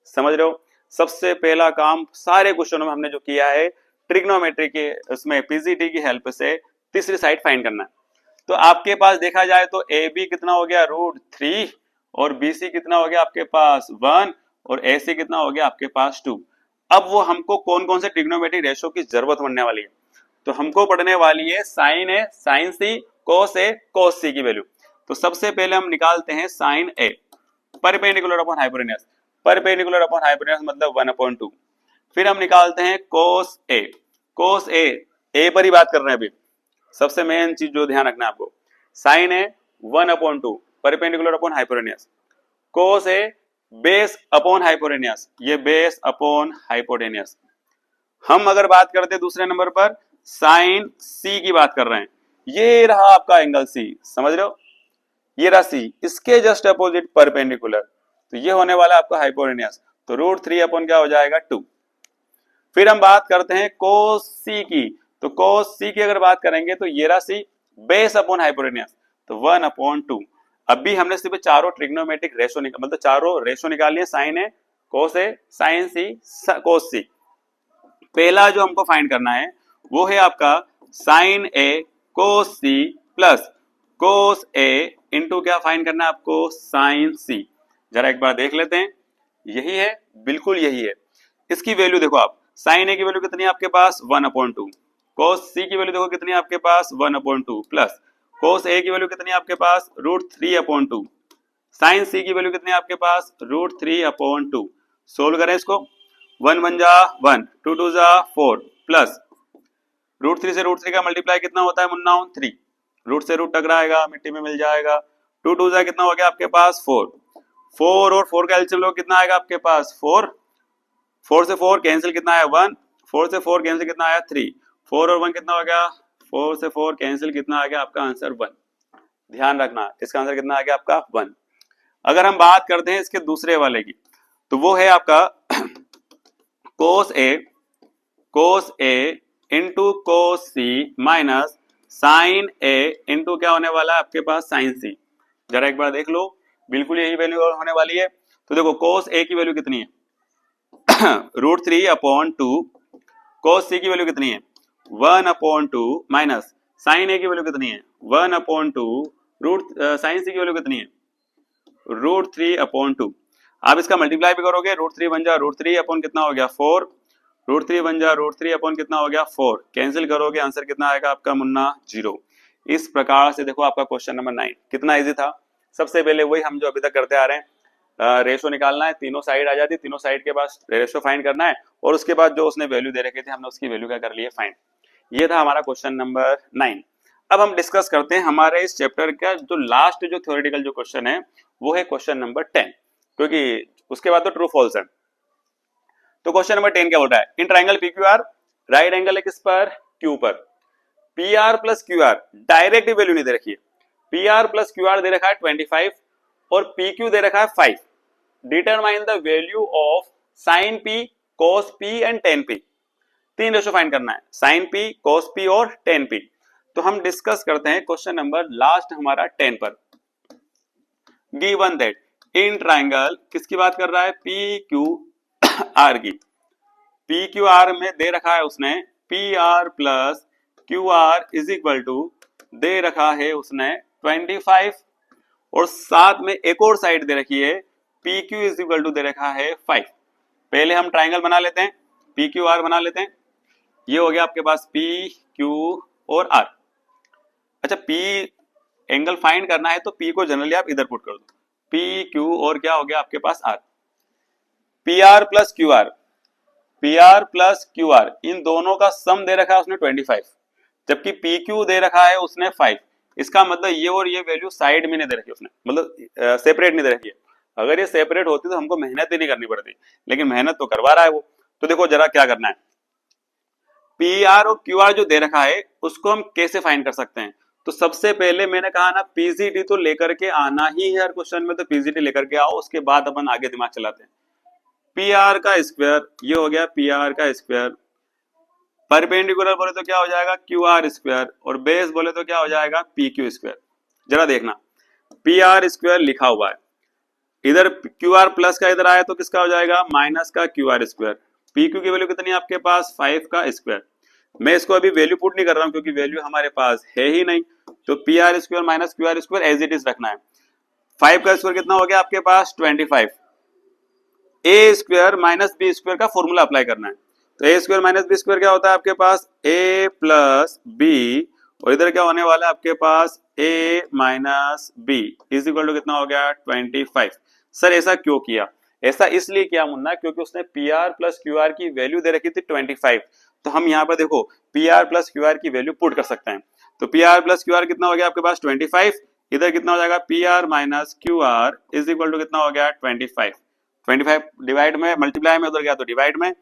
समझ रहे हो, सबसे पहला काम सारे क्वेश्चनों में हमने जो किया है ट्रिग्नोमेट्री के उसमें PCT की हेल्प से तीसरी साइड फाइंड करना है। तो आपके पास देखा जाए तो AB कितना हो गया √3 और BC कितना हो गया आपके पास 1 और AC कितना हो गया आपके पास 2। अब वो हमको कौन कौन से ट्रिग्नोमेट्रिक रेशियो की जरूरत पड़ने वाली है, तो हमको पढ़ने वाली है sine A, sine C, cos A, cos C की वैल्यू। तो सबसे पहले हम निकालते हैं sine A, perpendicular upon hypotenuse, perpendicular upon hypotenuse मतलब 1/2। फिर हम निकालते हैं cos A, cos A पर ही बात कर रहे हैं अभी, सबसे मेन चीज जो ध्यान रखना है आपको, sine A 1/2 perpendicular upon hypotenuse, cos A base upon hypotenuse, ये बेस अपॉन हाइपोटेन्यूज। हम अगर बात करते हैं दूसरे नंबर पर साइन C की बात कर रहे हैं, ये रहा आपका एंगल C, समझ रहे हो, ये रहा C, इसके जस्ट अपोजिट परपेंडिकुलर, तो ये होने वाला आपका हाइपोटेन्यूज, तो √3 अपॉन क्या हो जाएगा 2। फिर हम बात करते हैं cos C की, तो cos C की अगर बात करेंगे तो ये रहा C बेस अपॉन हाइपोटेन्यूज, तो 1/2। अभी हमने सिर्फ चारों ट्रिग्नोमेट्रिक रेशो मतलब चारों रेशो निकाल लिए, sine A, cos A, sine C, cos C। पहला जो हमको फाइंड करना है वो है आपका sine A cos C plus cos A into क्या फाइंड करना है आपको, साइन C। जरा एक बार देख लेते हैं, यही है, बिल्कुल यही है। इसकी वैल्यू देखो आप, साइन A की वैल्यू कितनी है आपके पास 1/2, cos C की वैल्यू देखो कितनी है आपके पास 1/2 प्लस cos A की वैल्यू कितनी है आपके पास √3/2, साइन C की वैल्यू कितनी है आपके पास √3/2। सोल्व करें इसको, 1 1 जा 1, 2 2 जा 4 प्लस √3 से √3 का मल्टीप्लाई कितना होता है मुन्ना 3, रूट से रूट टकराएगा मिट्टी में मिल जाएगा, 2 2 जा कितना हो गया आपके पास 4, 4 और 4 का एलसीएम लो कितना आएगा आपके पास 4, 4 से 4 कैंसिल कितना आया 1, 4 से 4 कैंसिल कितना आया 3, 4 और 1 कितना हो गया, 4 से 4 कैंसिल कितना आ गया आपका आंसर 1। ध्यान रखना इसका आंसर कितना आ गया आपका 1। अगर हम बात करते हैं इसके दूसरे वाले की, तो वो है आपका cos A into cos C minus sine A into क्या होने वाला है आपके पास साइन C। जरा एक बार देख लो, बिल्कुल यही वैल्यू होने वाली है। तो देखो cos A की वैल्यू कितनी है √3/2, cos C की वैल्यू कितनी है 1/2 माइनस साइन A की वैल्यू कितनी है 1/2 साइन C की वैल्यू कितनी है √3/2। आप इसका मल्टीप्लाई भी करोगे, √3 बन जा √3 अपॉन कितना हो गया 4, √3 बन जा √3 अपॉन कितना हो गया 4, कैंसिल करोगे आंसर कितना आएगा आपका मुन्ना 0। इस प्रकार से देखो आपका क्वेश्चन नंबर 9 कितना इजी था। सबसे पहले वही हम जो अभी तक करते आ रहे हैं, रेशो निकालना है, तीनों साइड आ जाती, तीनों साइड के पास रेशो फाइंड करना है और उसके बाद जो उसने वैल्यू दे रखे थे हमने उसकी वैल्यू क्या कर ली है फाइंड। ये था हमारा क्वेश्चन नंबर 9। अब हम डिस्कस करते हैं हमारे इस चैप्टर का जो लास्ट जो थ्योरेटिकल जो क्वेश्चन है वो है क्वेश्चन नंबर 10, क्योंकि उसके बाद तो ट्रू फॉल्स है। तो क्वेश्चन नंबर 10 क्या बोल रहा है, in triangle PQR right angle है किस पर Q पर, PR plus QR direct value नहीं दे रखी है, PR प्लस QR दे रखा है 25 और PQ दे रखा है 5। Determine the value of sine P, cos P and tan P। तीन रेशो फाइंड करना है, साइन P, cos P और tan P। तो हम डिस्कस करते हैं क्वेश्चन नंबर लास्ट हमारा 10 पर। गिवन दैट इन ट्राइंगल किसकी बात कर रहा है PQR की, PQR में दे रखा है उसने PR plus QR is equal to दे रखा है उसने 25 और साथ में एक और साइड दे रखी है PQ इज इक्वल टू दे रखा है 5। पहले हम ट्राइंगल बना लेते हैं, PQR बना लेते हैं, ये हो गया आपके पास PQ और R। अच्छा P एंगल फाइंड करना है तो P को जनरली आप इधर पुट कर दो, PQ और क्या हो गया आपके पास R। PR plus QR, PR plus QR इन दोनों का सम दे रखा है उसने 25, जबकि PQ दे रखा है उसने 5। इसका मतलब ये और ये वैल्यू साइड में नहीं दे रखी उसने, मतलब सेपरेट नहीं दे रखी है। अगर ये सेपरेट होती तो हमको मेहनत ही नहीं करनी पड़ती, लेकिन मेहनत तो करवा रहा है वो। तो देखो जरा क्या करना है, PR और QR जो दे रखा है उसको हम कैसे फाइंड कर सकते हैं। तो सबसे पहले मैंने कहा ना PCT तो लेकर के आना ही है हर क्वेश्चन में, तो PCT लेकर के आओ, उसके बाद अपन आगे दिमाग चलाते हैं। PR का स्क्वायर ये हो गया PR का स्क्वायर, परपेंडिकुलर बोले तो क्या हो जाएगा QR स्क्वायर और बेस बोले तो क्या हो जाएगा PQ स्क्वायर। जरा देखना PR स्क्वायर लिखा हुआ है, इधर QR प्लस का इधर आया तो किसका हो जाएगा माइनस का QR स्क्वायर। PQ की वैल्यू कितनी है आपके पास 5 का स्क्वायर। मैं इसको अभी वैल्यू पुट नहीं कर रहा हूं क्योंकि वैल्यू हमारे पास है ही नहीं, तो PR square minus QR square as it is रखना है। 5 का स्क्वायर कितना हो गया आपके पास 25, A square minus B square का फॉर्मूला अप्लाई करना है। तो A square minus B square क्या होता है आपके पास, ए प्लस बी, और इधर क्या होने वाला है आपके पास, A minus B is equal to कितना हो गया 25। सर ऐसा क्यों किया, ऐसा इसलिए किया मुन्ना क्योंकि उसने P R plus Q are की वैल्यू दे रखी थी 25। तो हम यहाँ पर देखो P R plus Q are की वैल्यू पुट कर सकते हैं। तो P R plus Q are कितना हो गया आपके पास 25, इधर कितना हो जाएगा P R minus Q R is equal to कितना हो गया 25। 25 डिवाइड में मल्टीप्लाई में उधर गया तो डिवाइड में,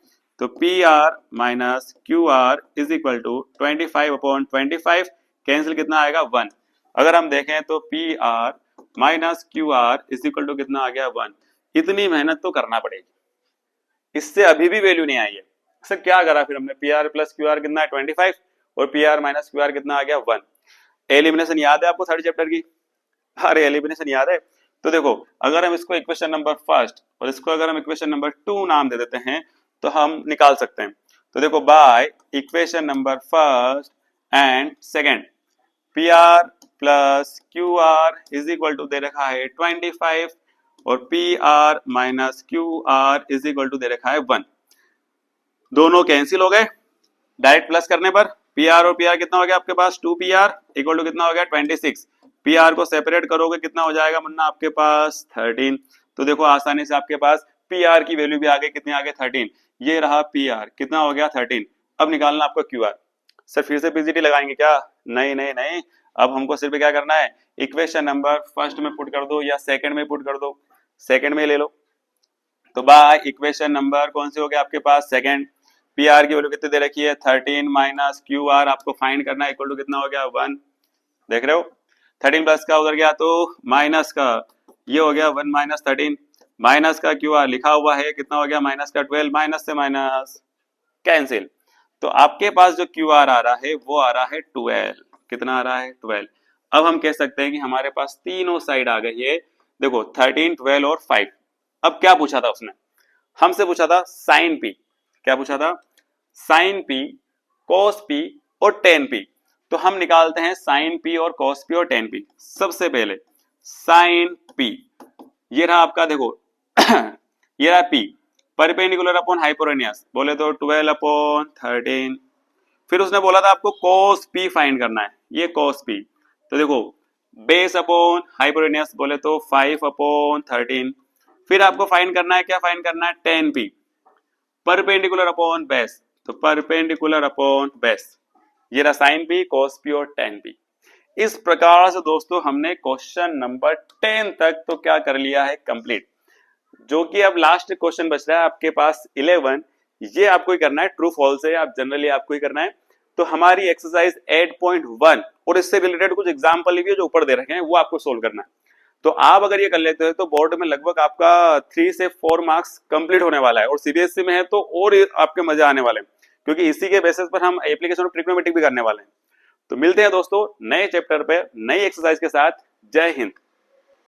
तो P R minus Q R is equal to 25 upon 25, cancel कितना आएगा 1। अगर हम देखें तो P R minus Q R is equal to कितना आ गया 1। इतनी मेहनत तो करना पड़ेगी, इससे अभी भी वैल्यू नहीं आई है। सर क्या करा फिर हमने, P R plus Q are कितना है 25 और P R minus Q are कितना आ गया 1। एलिमिनेशन याद है आपको थर्ड चैप्टर की, अरे एलिमिनेशन याद है। तो देखो अगर हम इसको इक्वेशन नंबर फर्स्ट और इसको अगर हम इक्वेशन नंबर 2 नाम दे देते हैं तो हम निकाल सकते हैं। तो देखो by equation number first and second, P R plus Q R is equal to दे रखा है 25 और P R minus Q R is equal to दे रखा है 1। दोनों कैंसिल हो गए, डायरेक्ट प्लस करने पर पी आर और पी आर कितना हो गया आपके पास 2 पी आर इक्वल टू कितना हो गया 26। पी आर को सेपरेट करोगे कितना हो जाएगा मुन्ना आपके पास 13। तो देखो आसानी से आपके पास पी आर की वैल्यू भी आ गई, कितनी आ गई 13। ये रहा पी आर कितना हो गया 13। अब निकालना आपको क्यू आर। सर फिर से पीजीटी लगाएंगे क्या, नहीं नहीं नहीं, अब हमको सिर्फ क्या करना है, इक्वेशन नंबर फर्स्ट में पुट कर दो या सेकंड में पुट कर दो, सेकंड में ले लो। तो बाय इक्वेशन नंबर कौन सी हो गया आपके पास सेकंड, पी आर की वैल्यू कितनी दे रखी है 13 माइनस क्यू आर आपको फाइंड करना है इक्वल टू कितना हो गया 1। देख रहे हो 13 प्लस का उधर गया तो माइनस का, ये हो गया 1 माइनस 13, माइनस का क्यू आर लिखा हुआ है कितना हो गया माइनस का 12, माइनस से माइनस कैंसिल। तो आपके पास जो क्यू आर आ रहा है वो आ रहा है 12, कितना आ रहा है 12। अब हम कह सकते हैं कि हमारे पास तीनों साइड आ गई है, देखो 13 12 और 5। अब क्या पूछा था उसने, हमसे पूछा था साइन पी, क्या पूछा था साइन पी, कॉस पी और टेन पी। तो हम निकालते हैं साइन पी और कॉस पी और टेन पी। सबसे पहले साइन पी, ये रहा आपका देखो ये रहा पी परपेंडिकुलर अपॉन हाइपोटेन्यूस, बोले तो 12 अपॉन 13। फिर उसने बोला था आपको कॉस पी फाइंड करना है, ये कॉस पी। तो देखो बेस अपॉन हाइपोटेन्यूस बोले तो 5 अपॉन 13। फिर आपको फाइंड करना है, क्या फाइंड करना है, ten P perpendicular upon base, तो परपेंडिकुलर अपॉन बेस। ये रहा साइन पी, कॉस पी और टेन पी। इस प्रकार से दोस्तों हमने क्वेश्चन नंबर 10 तक तो क्या कर लिया है कंप्लीट। जो कि अब लास्ट क्वेश्चन बच रहा है आपके पास 11, ये आपको ही करना है, ट्रू फॉल्स है, आप जनरली आपको ही करना है। तो हमारी एक्सरसाइज 8.1 और इससे रिलेटेड कुछ एग्जाम्पल भी है जो ऊपर दे रखे हैं वो आपको सोल्व करना है। तो आप अगर ये कर लेते हो तो बोर्ड में लगभग आपका 3 से 4 मार्क्स कंप्लीट होने वाला है, और सीबीएसई में है तो और आपके मजे आने वाले हैं, क्योंकि इसी के बेसिस पर हम एप्लीकेशन ऑफ ट्रिग्नोमेट्रिक भी करने वाले हैं। तो मिलते हैं दोस्तों नए चैप्टर पे नई एक्सरसाइज के साथ। जय हिंद।